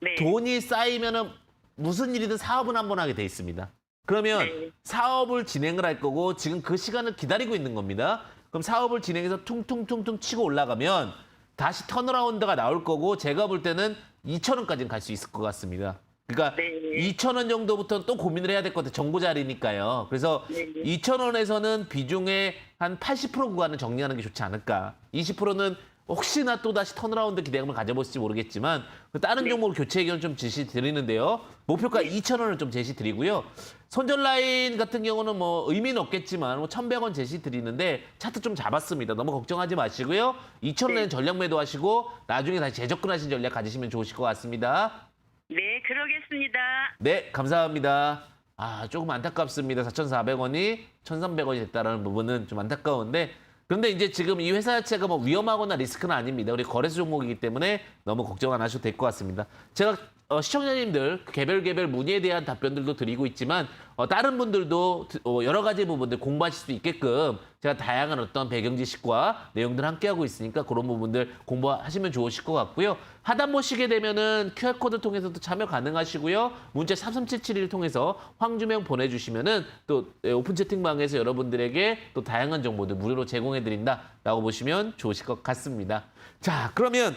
네. 돈이 쌓이면은 무슨 일이든 사업은 한번 하게 돼 있습니다. 그러면 네. 사업을 진행을 할 거고 지금 그 시간을 기다리고 있는 겁니다. 그럼 사업을 진행해서 퉁퉁퉁퉁 치고 올라가면 다시 턴어라운드가 나올 거고 제가 볼 때는 2,000원까지는 갈 수 있을 것 같습니다. 그러니까 네. 2,000원 정도부터는 또 고민을 해야 될 것 같아요. 정보 자리니까요. 그래서 네. 2,000원에서는 비중의 한 80% 구간을 정리하는 게 좋지 않을까. 20%는 혹시나 또다시 턴어라운드 기대감을 가져보실지 모르겠지만 다른 종목으로 교체 의견을 좀 제시 드리는데요. 목표가 2,000원을 좀 제시 드리고요. 손절 라인 같은 경우는 뭐 의미는 없겠지만 뭐 1,100원 제시 드리는데 차트 좀 잡았습니다. 너무 걱정하지 마시고요. 2,000원에는 전략 매도하시고 나중에 다시 재접근하신 전략 가지시면 좋으실 것 같습니다. 네, 그러겠습니다. 네, 감사합니다. 아, 조금 안타깝습니다. 4,400원이 1,300원이 됐다는 부분은 좀 안타까운데 그런데 이제 지금 이 회사 자체가 뭐 위험하거나 리스크는 아닙니다. 우리 거래소 종목이기 때문에 너무 걱정 안 하셔도 될 것 같습니다. 제가 시청자님들 개별 문의에 대한 답변들도 드리고 있지만 다른 분들도 여러 가지 부분들 공부하실 수 있게끔 제가 다양한 어떤 배경 지식과 내용들 함께하고 있으니까 그런 부분들 공부하시면 좋으실 것 같고요. 하단 보시게 되면은 QR코드 통해서도 참여 가능하시고요. 문자 33771을 통해서 황주명 보내주시면은 또 오픈 채팅방에서 여러분들에게 또 다양한 정보들 무료로 제공해드린다라고 보시면 좋으실 것 같습니다. 자, 그러면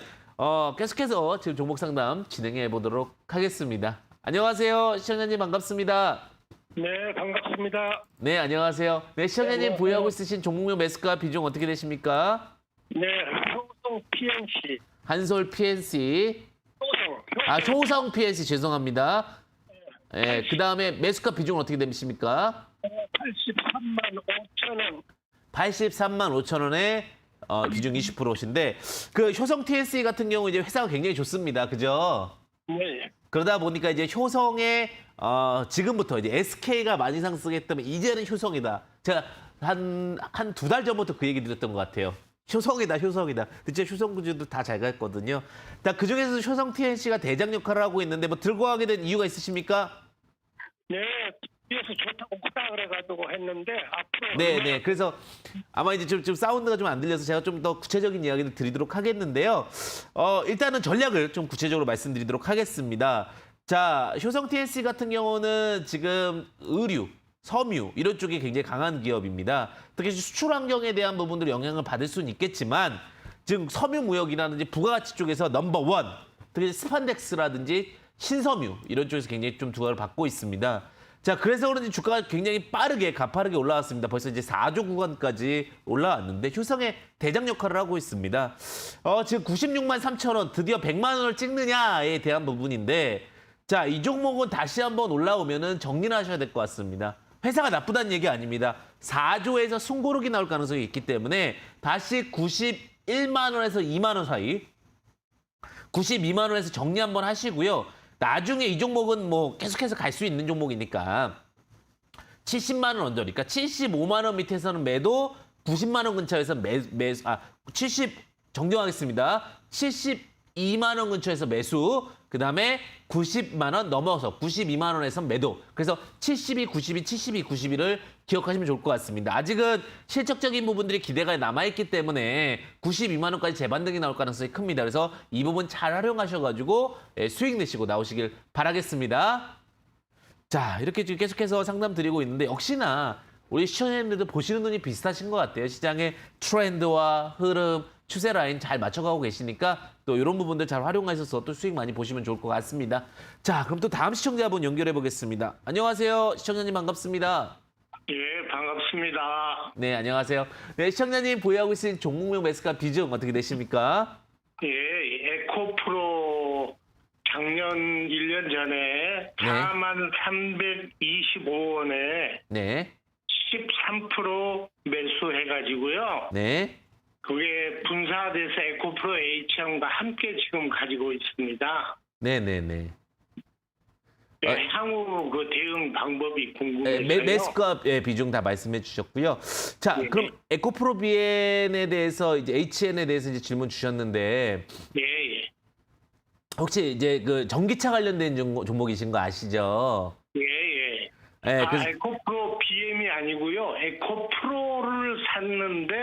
계속해서 지금 종목 상담 진행해 보도록 하겠습니다. 안녕하세요. 시청자님 반갑습니다. 네, 반갑습니다. 네, 안녕하세요. 네, 시청자님 네, 보유하고 있으신 종목명 매수가 비중 어떻게 되십니까? 네, 효성 PNC. 한솔 PNC. 효성. 효성 PNC 죄송합니다. 네, 그 다음에 매수가 비중은 어떻게 되십니까? 83만 5천 원. 83만 5천 원에 비중 20%신데 그 효성 TNC 같은 경우 이제 회사가 굉장히 좋습니다. 그죠? 네, 그러다 보니까 이제 효성에 지금부터 이제 SK가 많이 상승했다면 이제는 효성이다. 제가 한 2달 전부터 그 얘기 드렸던 것 같아요. 효성이다. 진짜 효성 구주도 다 잘 갔거든요. 그 중에서 효성 TNC가 대장 역할을 하고 있는데 뭐 들고 가게 된 이유가 있으십니까? 네, 뒤에서 좋다고 크다 그래가지고 했는데 앞으로. 네. 그래서 아마 이제 좀 사운드가 좀 안 들려서 제가 좀 더 구체적인 이야기를 드리도록 하겠는데요. 일단은 전략을 좀 구체적으로 말씀드리도록 하겠습니다. 자, 효성 TNC 같은 경우는 지금 의류, 섬유 이런 쪽이 굉장히 강한 기업입니다. 특히 수출 환경에 대한 부분들이 영향을 받을 수는 있겠지만 지금 섬유 무역이라든지 부가가치 쪽에서 넘버원, 특히 스판덱스라든지 신섬유 이런 쪽에서 굉장히 좀 두각을 받고 있습니다. 자, 그래서 그런지 주가가 굉장히 빠르게 가파르게 올라왔습니다. 벌써 이제 4조 구간까지 올라왔는데 효성의 대장 역할을 하고 있습니다. 지금 96만 3천 원, 드디어 100만 원을 찍느냐에 대한 부분인데 자, 이 종목은 다시 한번 올라오면은 정리를 하셔야 될 것 같습니다. 회사가 나쁘다는 얘기 아닙니다. 4조에서 숨고르기 나올 가능성이 있기 때문에 다시 91만 원에서 2만 원 사이 92만 원에서 정리 한번 하시고요. 나중에 이 종목은 뭐 계속해서 갈 수 있는 종목이니까 70만 원 언저리니까 75만 원 밑에서는 매도, 90만 원 근처에서 75만 정정하겠습니다. 72만 원 근처에서 매수, 그다음에 90만 원 넘어서 92만 원에서 매도. 그래서 72, 92, 72, 91을 기억하시면 좋을 것 같습니다. 아직은 실적적인 부분들이 기대가 남아있기 때문에 92만 원까지 재반등이 나올 가능성이 큽니다. 그래서 이 부분 잘 활용하셔가지고 수익 내시고 나오시길 바라겠습니다. 자, 이렇게 지금 계속해서 상담 드리고 있는데 역시나 우리 시청자님들도 보시는 눈이 비슷하신 것 같아요. 시장의 트렌드와 흐름, 추세 라인 잘 맞춰가고 계시니까 또 이런 부분들 잘 활용하셔서 또 수익 많이 보시면 좋을 것 같습니다. 자, 그럼 또 다음 시청자분 연결해 보겠습니다. 안녕하세요. 시청자님 반갑습니다. 예, 반갑습니다. 네, 안녕하세요. 네, 시청자님 보유하고 있는 종목명 매수가 비중 어떻게 되십니까? 예, 에코프로 작년 1년 전에 4325원에 네, 13% 매수해가지고요. 네, 그게 분사돼서 에코프로 H형과 함께 지금 가지고 있습니다. 네, 네, 네. 예, 향후 그 대응 방법이 궁금해서요. 매수가 비중 다 말씀해 주셨고요. 자, 네, 그럼 네. 에코프로 BN에 대해서 이제 HN에 대해서 이제 질문 주셨는데 예, 예. 혹시 이제 그 전기차 관련된 종목이신 거 아시죠? 예, 예. 네, 그래서 에코프로 BM이 아니고요. 에코프로를 샀는데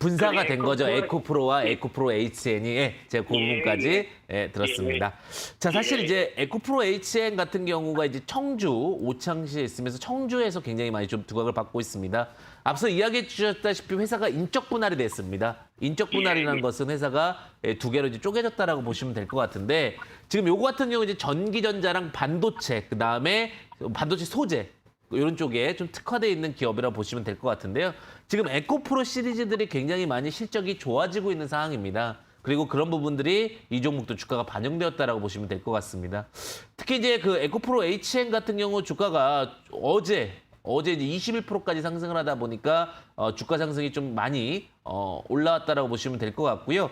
분사가 그 된 거죠. 에코프로- 에코프로와 에코프로 HN이 제가 그 부분까지 들었습니다. 자, 사실 이제 에코프로 HN 같은 경우가 이제 청주 오창시에 있으면서 청주에서 굉장히 많이 좀 두각을 받고 있습니다. 앞서 이야기해 주셨다시피 회사가 인적 분할이 됐습니다. 인적 분할이라는 것은 회사가 두 개로 이제 쪼개졌다라고 보시면 될 것 같은데 지금 요거 같은 경우 이제 전기전자랑 반도체 그다음에 반도체 소재 이런 쪽에 좀 특화되어 있는 기업이라고 보시면 될 것 같은데요. 지금 에코프로 시리즈들이 굉장히 많이 실적이 좋아지고 있는 상황입니다. 그리고 그런 부분들이 이 종목도 주가가 반영되었다라고 보시면 될 것 같습니다. 특히 이제 그 에코프로 HN 같은 경우 주가가 어제 이제 21%까지 상승을 하다 보니까 주가 상승이 좀 많이 올라왔다라고 보시면 될 것 같고요.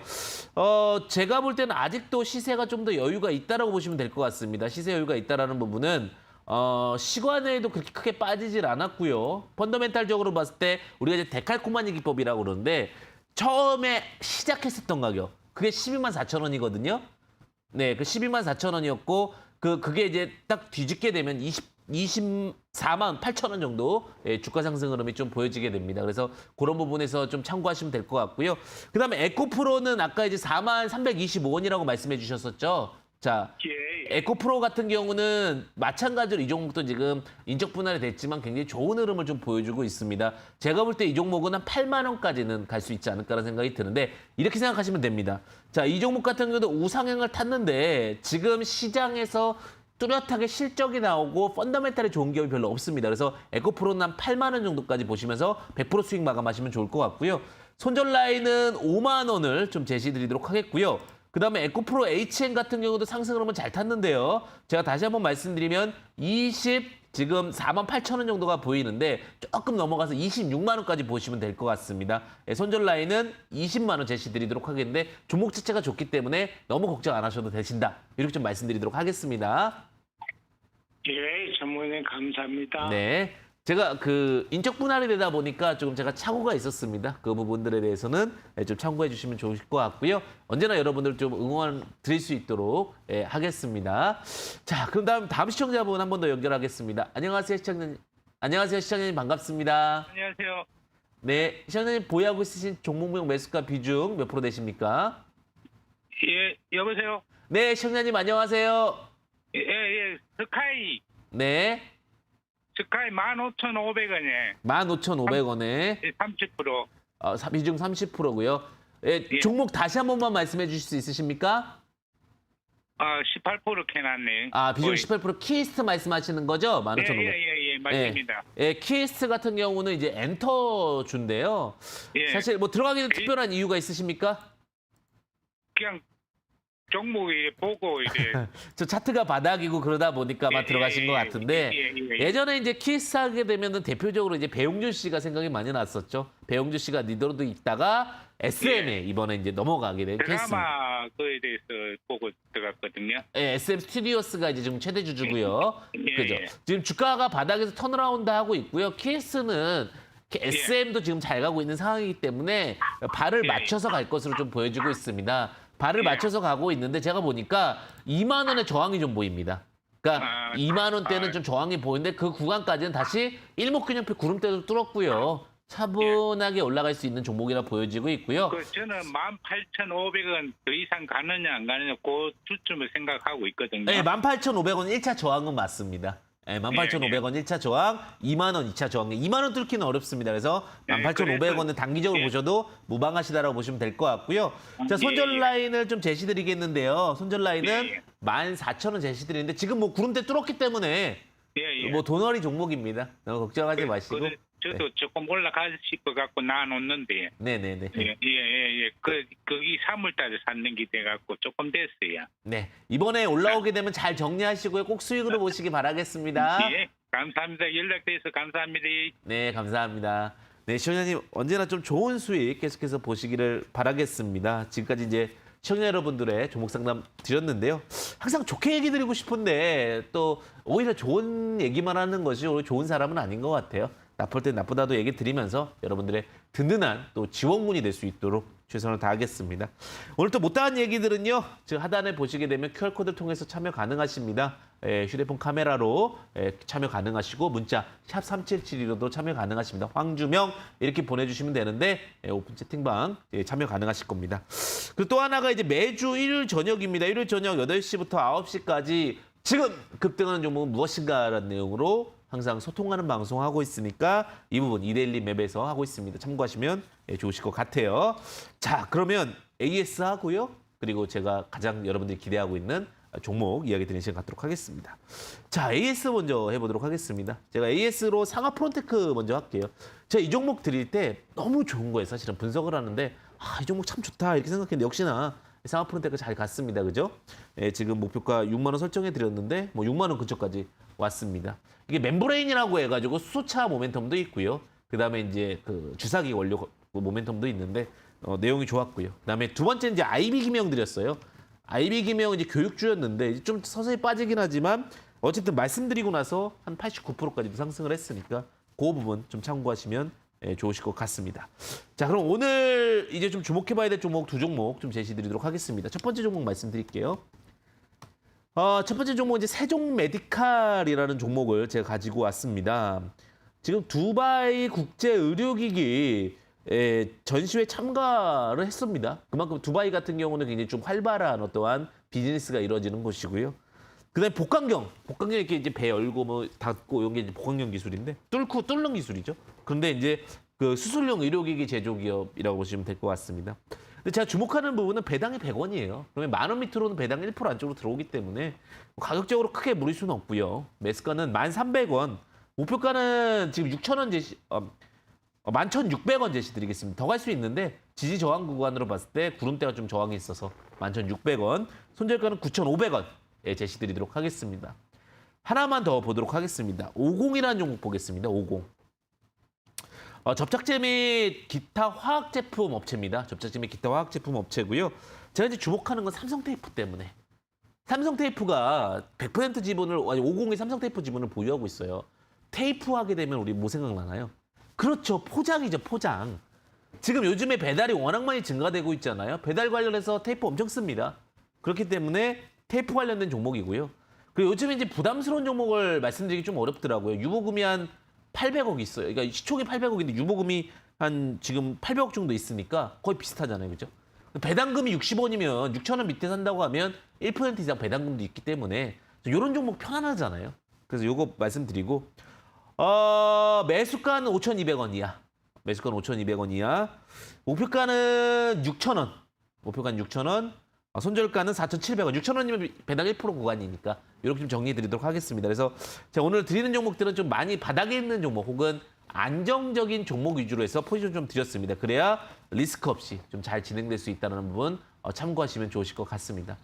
제가 볼 때는 아직도 시세가 좀 더 여유가 있다라고 보시면 될 것 같습니다. 시세 여유가 있다라는 부분은 시간에도 그렇게 크게 빠지질 않았고요. 펀더멘탈적으로 봤을 때 우리가 이제 데칼코마니 기법이라고 그러는데 처음에 시작했었던 가격 그게 124,000원이거든요. 네, 그 124,000원이었고 그게 이제 딱 뒤집게 되면 248,000원 정도 주가 상승 흐름이 좀 보여지게 됩니다. 그래서 그런 부분에서 좀 참고하시면 될 것 같고요. 그다음에 에코프로는 아까 이제 43,325원이라고 말씀해 주셨었죠. 자, 에코프로 같은 경우는 마찬가지로 이 종목도 지금 인적 분할이 됐지만 굉장히 좋은 흐름을 좀 보여주고 있습니다. 제가 볼 때 이 종목은 한 8만 원까지는 갈 수 있지 않을까라는 생각이 드는데 이렇게 생각하시면 됩니다. 자, 이 종목 같은 경우도 우상향을 탔는데 지금 시장에서 뚜렷하게 실적이 나오고 펀더멘탈이 좋은 기업이 별로 없습니다. 그래서 에코프로는 한 8만 원 정도까지 보시면서 100% 수익 마감하시면 좋을 것 같고요. 손절 라인은 5만 원을 좀 제시드리도록 하겠고요. 그다음에 에코프로 HN 같은 경우도 상승 흐름은 잘 탔는데요. 제가 다시 한번 말씀드리면 지금 48,000원 정도가 보이는데 조금 넘어가서 26만 원까지 보시면 될 것 같습니다. 손절 라인은 20만 원 제시드리도록 하겠는데 종목 자체가 좋기 때문에 너무 걱정 안 하셔도 되신다. 이렇게 좀 말씀드리도록 하겠습니다. 예, 전문님 감사합니다. 네. 제가 그 인적 분할이 되다 보니까 조금 제가 착오가 있었습니다. 그 부분들에 대해서는 좀 참고해 주시면 좋을 것 같고요. 언제나 여러분들 좀 응원 드릴 수 있도록 하겠습니다. 자, 그럼 다음 시청자분 한 번 더 연결하겠습니다. 안녕하세요, 시청자님. 안녕하세요, 시청자님 반갑습니다. 안녕하세요. 네, 시청자님 보유하고 있으신 종목명 매수가 비중 몇 프로 되십니까? 예, 여보세요. 네, 시청자님 안녕하세요. 예, 스카이 네, 15,500원에 15,500원에 30%. 비중 30%고요. 예. 종목 다시 한 번만 말씀해 주실 수 있으십니까? 18% 캐놨네. 비중 거의. 18% 키스트 말씀하시는 거죠? 15,500원. 예, 맞습니다. 키스트 같은 경우는 이제 엔터주인데요. 예. 사실 뭐 들어가기는 특별한 이유가 있으십니까? 그냥 종목이 보고 이제 저 차트가 바닥이고 그러다 보니까 아마 들어가신 것 같은데 예전에 이제 키스 하게 되면은 대표적으로 이제 배용준 씨가 생각이 많이 났었죠. 배용준 씨가 리더로도 있다가 SM에 이번에 이제 넘어가게 된 케이스. 드라마 그에 대해서 보고 들어갔거든요. SM 스튜디오스가 이제 지금 최대 주주고요. 예, 그죠? 예. 지금 주가가 바닥에서 턴어라운드 하고 있고요. 키스는 SM도 지금 잘 가고 있는 상황이기 때문에 발을 예. 맞춰서 갈 것으로 좀 보여지고 있습니다. 발을 맞춰서 가고 있는데 제가 보니까 2만 원의 저항이 좀 보입니다. 그러니까 2만 원대는 좀 저항이 보이는데 그 구간까지는 다시 일목균형표 구름대도 뚫었고요. 차분하게 올라갈 수 있는 종목이라 보여지고 있고요. 그 저는 18,500원 더 이상 가느냐 안 가느냐 그 주점을 생각하고 있거든요. 네, 18,500원 1차 저항은 맞습니다. 네, 18,500원 1차 저항, 2만 원 2차 저항. 2만 원 뚫기는 어렵습니다. 그래서 네, 18,500원은 단기적으로 예. 보셔도 무방하시다라고 보시면 될 것 같고요. 자, 손절 예. 라인을 좀 제시드리겠는데요. 손절 라인은 예. 14,000원 제시드리는데 지금 뭐 구름대 뚫었기 때문에 예, 예. 뭐 돈벌이 종목입니다. 너무 걱정하지 마시고. 저도 조금 올라가실 것 같고 놔놓는데. 네네네. 예. 거기 3월달에 샀는 게 돼갖고 조금 됐어요. 네, 이번에 올라오게 되면 잘 정리하시고요. 꼭 수익으로 보시기 바라겠습니다. 예, 감사합니다. 연락돼서 감사합니다. 네, 감사합니다. 네, 시청자님 언제나 좀 좋은 수익 계속해서 보시기를 바라겠습니다. 지금까지 이제 시청자 여러분들의 종목 상담 드렸는데요. 항상 좋게 얘기 드리고 싶은데 또 오히려 좋은 얘기만 하는 것이 오히려 좋은 사람은 아닌 것 같아요. 나쁠 땐 나쁘다도 얘기 드리면서 여러분들의 든든한 또 지원군이 될 수 있도록 최선을 다하겠습니다. 오늘 또 못다한 얘기들은요. 즉 하단에 보시게 되면 QR코드를 통해서 참여 가능하십니다. 휴대폰 카메라로 참여 가능하시고 문자 샵 3772로도 참여 가능하십니다. 황주명 이렇게 보내주시면 되는데 오픈 채팅방 참여 가능하실 겁니다. 그리고 또 하나가 이제 매주 일요일 저녁입니다. 일요일 저녁 8시부터 9시까지 지금 급등하는 종목은 무엇인가라는 내용으로 항상 소통하는 방송하고 있으니까 이 부분 이데일리 맵에서 하고 있습니다. 참고하시면 좋으실 것 같아요. 자, 그러면 AS 하고요. 그리고 제가 가장 여러분들이 기대하고 있는 종목 이야기 드리는 시간 갖도록 하겠습니다. 자, AS 먼저 해보도록 하겠습니다. 제가 AS로 상하 프론테크 먼저 할게요. 제가 이 종목 드릴 때 너무 좋은 거예요. 사실은 분석을 하는데 이 종목 참 좋다 이렇게 생각했는데 역시나 상하 프론테크 잘 갔습니다. 그죠? 지금 목표가 6만 원 설정해 드렸는데 뭐 6만 원 근처까지 왔습니다. 이게 멤브레인이라고 해가지고 수소차 모멘텀도 있고요. 그다음에 이제 그 주사기 원료 모멘텀도 있는데 내용이 좋았고요. 그다음에 두 번째 이제 IB 기명 드렸어요. IB 기명은 이제 교육주였는데 이제 좀 서서히 빠지긴 하지만 어쨌든 말씀드리고 나서 한 89%까지도 상승을 했으니까 그 부분 좀 참고하시면 좋으실 것 같습니다. 자, 그럼 오늘 이제 좀 주목해봐야 될 종목 두 종목 좀 제시드리도록 하겠습니다. 첫 번째 종목 말씀드릴게요. 첫 번째 종목은 이제 세종 메디칼이라는 종목을 제가 가지고 왔습니다. 지금 두바이 국제 의료기기 전시회 참가를 했습니다. 그만큼 두바이 같은 경우는 굉장히 좀 활발한 어떠한 비즈니스가 이루어지는 곳이고요. 그다음에 복강경 이렇게 이제 배 열고 뭐 닫고 이런 게 이제 복강경 기술인데 뚫는 기술이죠. 그런데 이제 그 수술용 의료기기 제조 기업이라고 보시면 될 것 같습니다. 근데 제가 주목하는 부분은 배당이 100원이에요. 그러면 10,000원 밑으로는 배당 1% 안쪽으로 들어오기 때문에 가격적으로 크게 무리수는 없고요. 매수가는 1,300원, 목표가는 지금 6,000원 제시, 11,600원 제시 드리겠습니다. 더 갈 수 있는데 지지 저항 구간으로 봤을 때 구름대가 좀 저항이 있어서 11,600원, 손절가는 9,500원 제시 드리도록 하겠습니다. 하나만 더 보도록 하겠습니다. 50이라는 종목 보겠습니다. 50. 접착제 및 기타 화학 제품 업체입니다. 접착제 및 기타 화학 제품 업체고요. 제가 이제 주목하는 건 삼성 테이프 때문에. 삼성 테이프가 100% 지분을, 아니 50의 삼성 테이프 지분을 보유하고 있어요. 테이프 하게 되면 우리 뭐 생각나나요? 그렇죠. 포장이죠, 포장. 지금 요즘에 배달이 워낙 많이 증가되고 있잖아요. 배달 관련해서 테이프 엄청 씁니다. 그렇기 때문에 테이프 관련된 종목이고요. 그리고 요즘에 이제 부담스러운 종목을 말씀드리기 좀 어렵더라고요. 유보금이 한 800억 있어요. 그러니까 시총이 800억인데 유보금이 한 지금 800억 정도 있으니까 거의 비슷하잖아요. 그죠? 배당금이 60원이면 6,000원 밑에 산다고 하면 1% 이상 배당금도 있기 때문에 이런 종목 편안하잖아요. 그래서 요거 말씀드리고 매수가는 5,200원 이하. 매수가는 5,200원 이하. 목표가는 6,000원. 목표가는 6,000원. 손절가는 4,700원. 6,000원이면 배당 1% 구간이니까 이렇게 좀 정리해 드리도록 하겠습니다. 그래서 제가 오늘 드리는 종목들은 좀 많이 바닥에 있는 종목 혹은 안정적인 종목 위주로 해서 포지션 좀 드렸습니다. 그래야 리스크 없이 좀 잘 진행될 수 있다는 부분 참고하시면 좋으실 것 같습니다.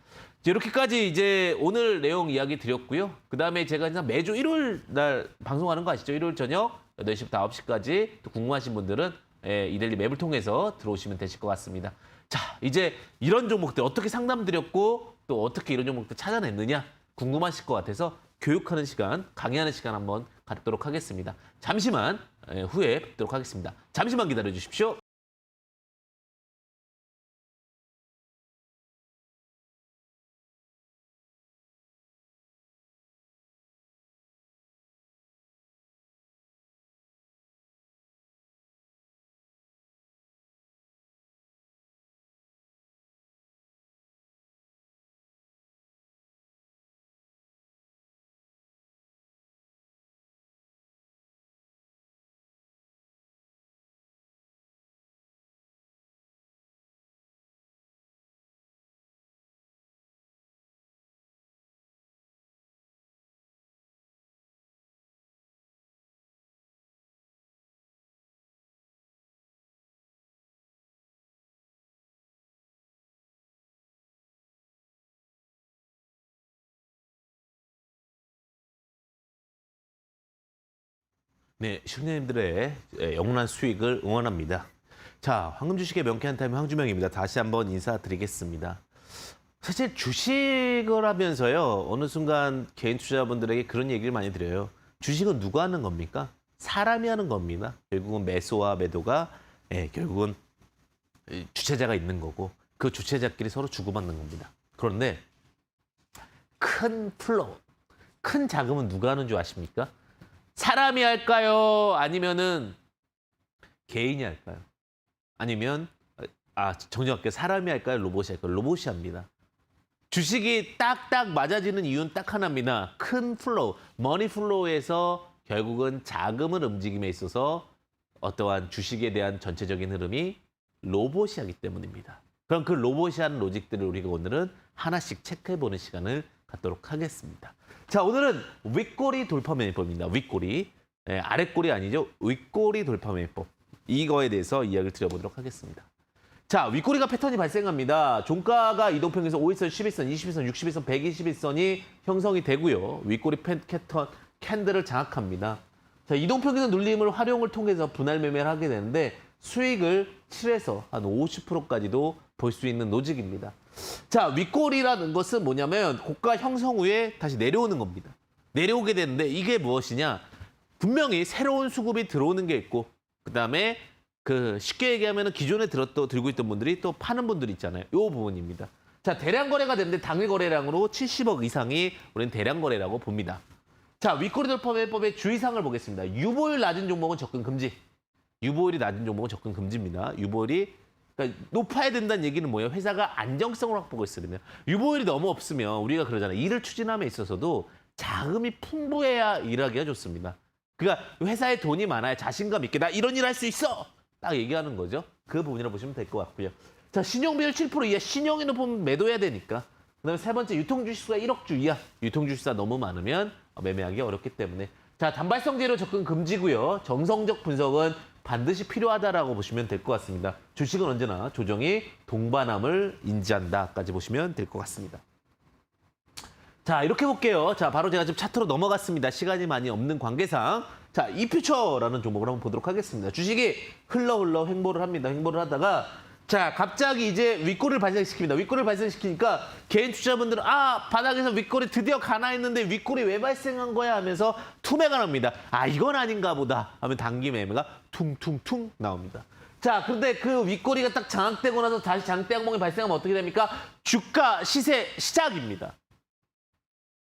이렇게까지 이제 오늘 내용 이야기 드렸고요. 그다음에 제가 이제 매주 일요일 날 방송하는 거 아시죠? 일요일 저녁 8시부터 9시까지 또 궁금하신 분들은 이데일리 맵을 통해서 들어오시면 되실 것 같습니다. 자, 이제 이런 종목들 어떻게 상담드렸고 또 어떻게 이런 종목들 찾아냈느냐 궁금하실 것 같아서 교육하는 시간, 강의하는 시간 한번 갖도록 하겠습니다. 잠시만 후에 뵙도록 하겠습니다. 잠시만 기다려 주십시오. 네, 시청자님들의 영원한 수익을 응원합니다. 자, 황금주식의 명쾌한 타임 황주명입니다. 다시 한번 인사드리겠습니다. 사실 주식을 하면서요, 어느 순간 개인 투자자분들에게 그런 얘기를 많이 드려요. 주식은 누가 하는 겁니까? 사람이 하는 겁니다. 결국은 매수와 매도가 결국은 주체자가 있는 거고 그 주체자끼리 서로 주고받는 겁니다. 그런데 큰 플로우, 큰 자금은 누가 하는 줄 아십니까? 사람이 할까요? 아니면은 개인이 할까요? 아니면 정정할게요. 사람이 할까요? 로봇이 할까요? 로봇이 합니다. 주식이 딱딱 맞아지는 이유는 딱 하나입니다. 큰 플로우, 머니 플로우에서 결국은 자금을 움직임에 있어서 어떠한 주식에 대한 전체적인 흐름이 로봇이 하기 때문입니다. 그럼 그 로봇이 하는 로직들을 우리가 오늘은 하나씩 체크해보는 시간을 갖도록 하겠습니다. 자, 오늘은 윗꼬리 돌파 매매법입니다. 윗꼬리. 아랫꼬리 아니죠. 윗꼬리 돌파 매매법. 이거에 대해서 이야기를 드려보도록 하겠습니다. 자, 윗꼬리가 패턴이 발생합니다. 종가가 이동평균에서 5일선, 11선, 21선, 61선, 121선이 형성이 되고요. 윗꼬리 패턴 캔들을 장악합니다. 자, 이동평균 눌림을 활용을 통해서 분할 매매를 하게 되는데 수익을 7에서 한 50%까지도 볼 수 있는 노직입니다. 자, 윗꼬리라는 것은 뭐냐면 고가 형성 후에 다시 내려오는 겁니다. 내려오게 되는데 이게 무엇이냐? 분명히 새로운 수급이 들어오는 게 있고 그다음에 쉽게 얘기하면 기존에 들고 있던 분들이 또 파는 분들이 있잖아요. 이 부분입니다. 자, 대량 거래가 됐는데 당일 거래량으로 70억 이상이 우리는 대량 거래라고 봅니다. 자, 윗꼬리 돌파 매매법의 주의사항을 보겠습니다. 유보율 낮은 종목은 접근 금지. 유보율이 낮은 종목은 접근 금지입니다. 유보율이 그러니까 높아야 된다는 얘기는 뭐예요? 회사가 안정성을 확보하고 있으면. 유보율이 너무 없으면 우리가 그러잖아요. 일을 추진함에 있어서도 자금이 풍부해야 일하기가 좋습니다. 그러니까 회사에 돈이 많아야 자신감 있게 나 이런 일 할 수 있어! 딱 얘기하는 거죠. 그 부분이라고 보시면 될 것 같고요. 자, 신용비율 7% 이하, 신용이 높으면 매도해야 되니까. 그다음에 세 번째, 유통주식수가 1억 주 이하. 유통주식수가 너무 많으면 매매하기 어렵기 때문에. 자, 단발성 재료 접근 금지고요. 정성적 분석은 반드시 필요하다라고 보시면 될 것 같습니다. 주식은 언제나 조정이 동반함을 인지한다까지 보시면 될 것 같습니다. 자, 이렇게 볼게요. 자, 바로 제가 지금 차트로 넘어갔습니다. 시간이 많이 없는 관계상. 자, 이퓨처라는 종목을 한번 보도록 하겠습니다. 주식이 흘러 횡보를 합니다. 횡보를 하다가 자, 갑자기 이제 윗꼬리를 발생시킵니다. 윗꼬리를 발생시키니까 개인 투자자분들은 바닥에서 윗꼬리 드디어 가나 했는데 윗꼬리 왜 발생한 거야 하면서 투매가 납니다. 이건 아닌가 보다 하면 단기 매매가 퉁퉁퉁 나옵니다. 자, 그런데 그 윗꼬리가 딱 장악되고 나서 다시 장대 항목이 발생하면 어떻게 됩니까? 주가 시세 시작입니다.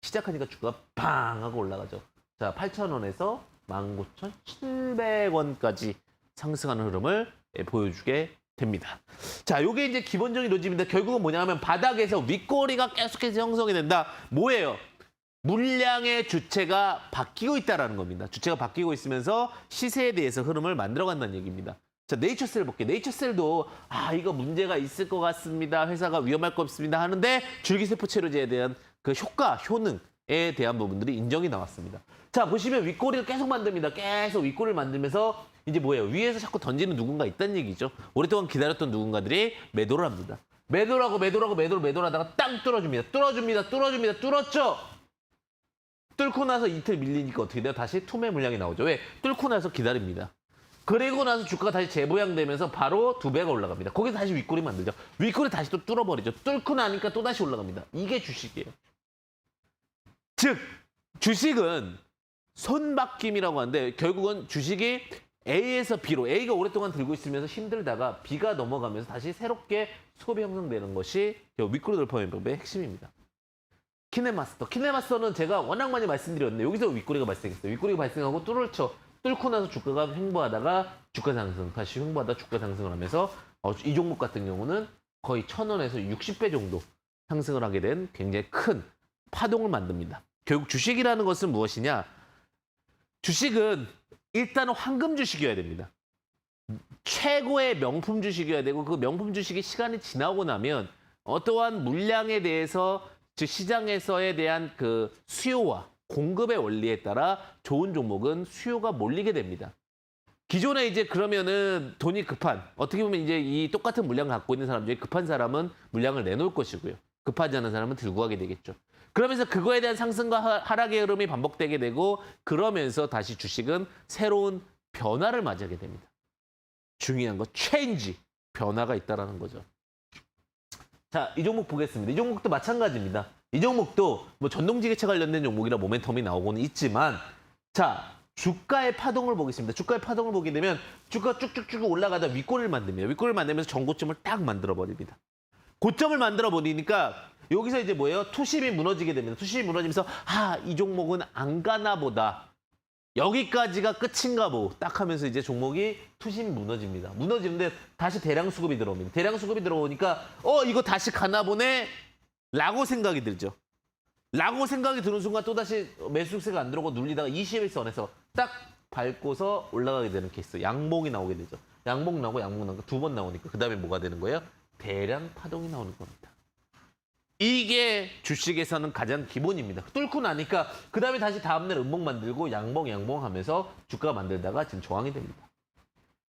시작하니까 주가가 팡 하고 올라가죠. 자, 8,000원에서 19,700원까지 상승하는 흐름을 보여주게 됩니다. 자, 요게 이제 기본적인 로직입니다. 결국은 뭐냐면 바닥에서 윗꼬리가 계속해서 형성이 된다. 뭐예요? 물량의 주체가 바뀌고 있다는 겁니다. 주체가 바뀌고 있으면서 시세에 대해서 흐름을 만들어간다는 얘기입니다. 자, 네이처셀 볼게요. 네이처셀도 이거 문제가 있을 것 같습니다. 회사가 위험할 것 없습니다. 하는데 줄기세포 치료제에 대한 그 효능에 대한 부분들이 인정이 나왔습니다. 자, 보시면 윗꼬리를 계속 만듭니다. 계속 윗꼬리를 만들면서 이제 뭐예요? 위에서 자꾸 던지는 누군가 있다는 얘기죠. 오랫동안 기다렸던 누군가들이 매도를 합니다. 매도를 하다가 땅 뚫어줍니다. 뚫고 나서 이틀 밀리니까 어떻게 돼요? 다시 투매 물량이 나오죠. 왜? 뚫고 나서 기다립니다. 그리고 나서 주가가 다시 재보양되면서 바로 2배가 올라갑니다. 거기서 다시 윗꼬리 만들죠. 윗꼬리 다시 또 뚫어버리죠. 뚫고 나니까 또 다시 올라갑니다. 이게 주식이에요. 즉, 주식은 손바뀜이라고 하는데 결국은 주식이 A에서 B로 A가 오랫동안 들고 있으면서 힘들다가 B가 넘어가면서 다시 새롭게 수급이 형성되는 것이 윗꼬리 돌파 방법의 핵심입니다. 키네마스터는 제가 워낙 많이 말씀드렸는데 여기서 윗꼬리가 발생했어요. 윗꼬리가 발생하고 뚫고 나서 주가가 횡보하다가 주가 상승, 다시 횡보하다 주가 상승을 하면서 이 종목 같은 경우는 거의 1,000원에서 60배 정도 상승을 하게 된 굉장히 큰 파동을 만듭니다. 결국 주식이라는 것은 무엇이냐? 주식은 일단은 황금 주식이어야 됩니다. 최고의 명품 주식이어야 되고 그 명품 주식이 시간이 지나고 나면 어떠한 물량에 대해서 즉 시장에서에 대한 그 수요와 공급의 원리에 따라 좋은 종목은 수요가 몰리게 됩니다. 기존에 이제 그러면은 돈이 급한 어떻게 보면 이제 이 똑같은 물량을 갖고 있는 사람 중에 급한 사람은 물량을 내놓을 것이고요. 급하지 않은 사람은 들고 가게 되겠죠. 그러면서 그거에 대한 상승과 하락의 흐름이 반복되게 되고 그러면서 다시 주식은 새로운 변화를 맞이하게 됩니다. 중요한 거 체인지, 변화가 있다라는 거죠. 자, 이 종목 보겠습니다. 이 종목도 마찬가지입니다. 이 종목도 뭐 전동지게차 관련된 종목이라 모멘텀이 나오고는 있지만 자, 주가의 파동을 보겠습니다. 주가의 파동을 보게 되면 주가가 쭉쭉쭉 올라가다 윗꼬리를 만듭니다. 윗꼬리를 만들면서 전고점을 딱 만들어 버립니다. 고점을 만들어 버리니까 여기서 이제 뭐예요? 투심이 무너지게 됩니다. 투심이 무너지면서 이 종목은 안 가나 보다. 여기까지가 끝인가 보. 딱 하면서 이제 종목이 투심이 무너집니다. 무너지는데 다시 대량 수급이 들어옵니다. 대량 수급이 들어오니까 이거 다시 가나 보네 라고 생각이 들죠. 라고 생각이 드는 순간 또다시 매수세가 안 들어오고 눌리다가 21선에서 딱 밟고서 올라가게 되는 케이스. 양봉이 나오게 되죠. 양봉 나오고 두 번 나오니까 그 다음에 뭐가 되는 거예요? 대량 파동이 나오는 겁니다. 이게 주식에서는 가장 기본입니다. 뚫고 나니까 그 다음에 다시 다음날 음봉 만들고 양봉 하면서 주가가 만들다가 지금 저항이 됩니다.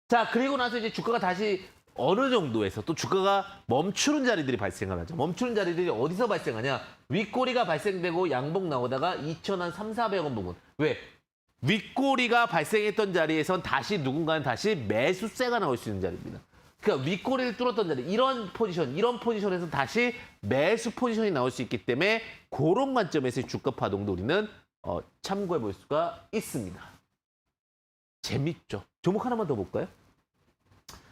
자, 그리고 나서 이제 주가가 다시 어느 정도에서 또 주가가 멈추는 자리들이 발생을 하죠. 멈추는 자리들이 어디서 발생하냐? 윗꼬리가 발생되고 양봉 나오다가 2,300~400원 부분. 왜? 윗꼬리가 발생했던 자리에선 다시 누군가는 다시 매수세가 나올 수 있는 자리입니다. 그러니까 윗꼬리를 뚫었던 자리, 이런 포지션에서 다시 매수 포지션이 나올 수 있기 때문에 그런 관점에서 주가 파동도 우리는 참고해 볼 수가 있습니다. 재밌죠? 종목 하나만 더 볼까요?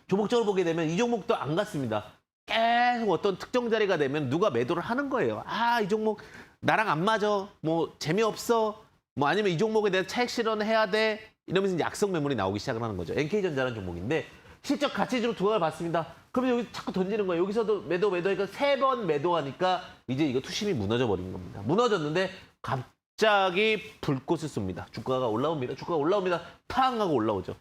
종목적으로 보게 되면 이 종목도 안 갔습니다. 계속 어떤 특정 자리가 되면 누가 매도를 하는 거예요. 이 종목 나랑 안 맞아. 뭐 재미없어. 뭐 아니면 이 종목에 대한 차익 실현해야 돼. 이러면서 이제 악성 매물이 나오기 시작을 하는 거죠. NK전자라는 종목인데 실적 가치주로 두각을 봤습니다. 그러면 여기 자꾸 던지는 거예요. 여기서도 매도하니까 3번 매도하니까 이제 이거 투심이 무너져 버린 겁니다. 무너졌는데 갑자기 불꽃을 쏩니다. 주가가 올라옵니다. 팡 하고 올라오죠.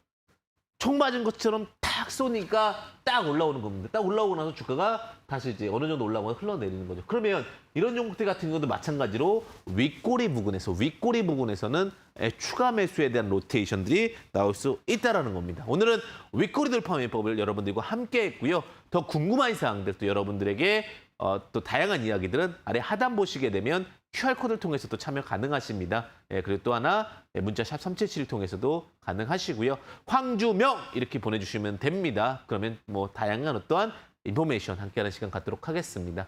총 맞은 것처럼 탁 쏘니까 딱 올라오는 겁니다. 딱 올라오고 나서 주가가 다시 이제 어느 정도 올라오고 흘러내리는 거죠. 그러면 이런 종목들 같은 경우도 마찬가지로 윗꼬리 부분에서는 추가 매수에 대한 로테이션들이 나올 수 있다는 겁니다. 오늘은 윗꼬리 돌파 매매법을 여러분들과 함께 했고요. 더 궁금한 사항들 또 여러분들에게 또 다양한 이야기들은 아래 하단 보시게 되면 QR코드를 통해서 또 참여 가능하십니다. 그리고 또 하나 문자 샵 3777을 통해서도 가능하시고요. 황주명 이렇게 보내주시면 됩니다. 그러면 뭐 다양한 어떠한 인포메이션 함께하는 시간 갖도록 하겠습니다.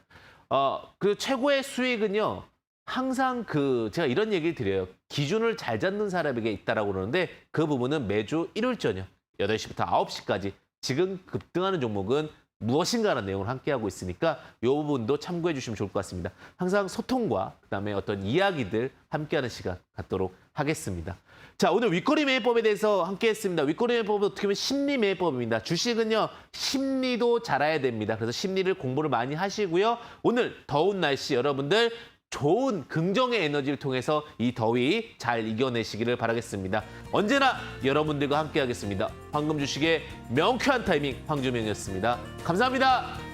그 최고의 수익은요. 항상 제가 이런 얘기를 드려요. 기준을 잘 잡는 사람에게 있다라고 그러는데 그 부분은 매주 일요일 저녁 8시부터 9시까지 지금 급등하는 종목은 무엇인가라는 내용을 함께하고 있으니까 이 부분도 참고해 주시면 좋을 것 같습니다. 항상 소통과 그다음에 어떤 이야기들 함께하는 시간 갖도록 하겠습니다. 자, 오늘 윗꼬리 매매법에 대해서 함께했습니다. 윗꼬리 매매법은 어떻게 보면 심리 매매법입니다. 주식은요, 심리도 잘 알아야 됩니다. 그래서 심리를 공부를 많이 하시고요. 오늘 더운 날씨 여러분들 좋은 긍정의 에너지를 통해서 이 더위 잘 이겨내시기를 바라겠습니다. 언제나 여러분들과 함께하겠습니다. 황금 주식의 명쾌한 타이밍 황주명이었습니다. 감사합니다.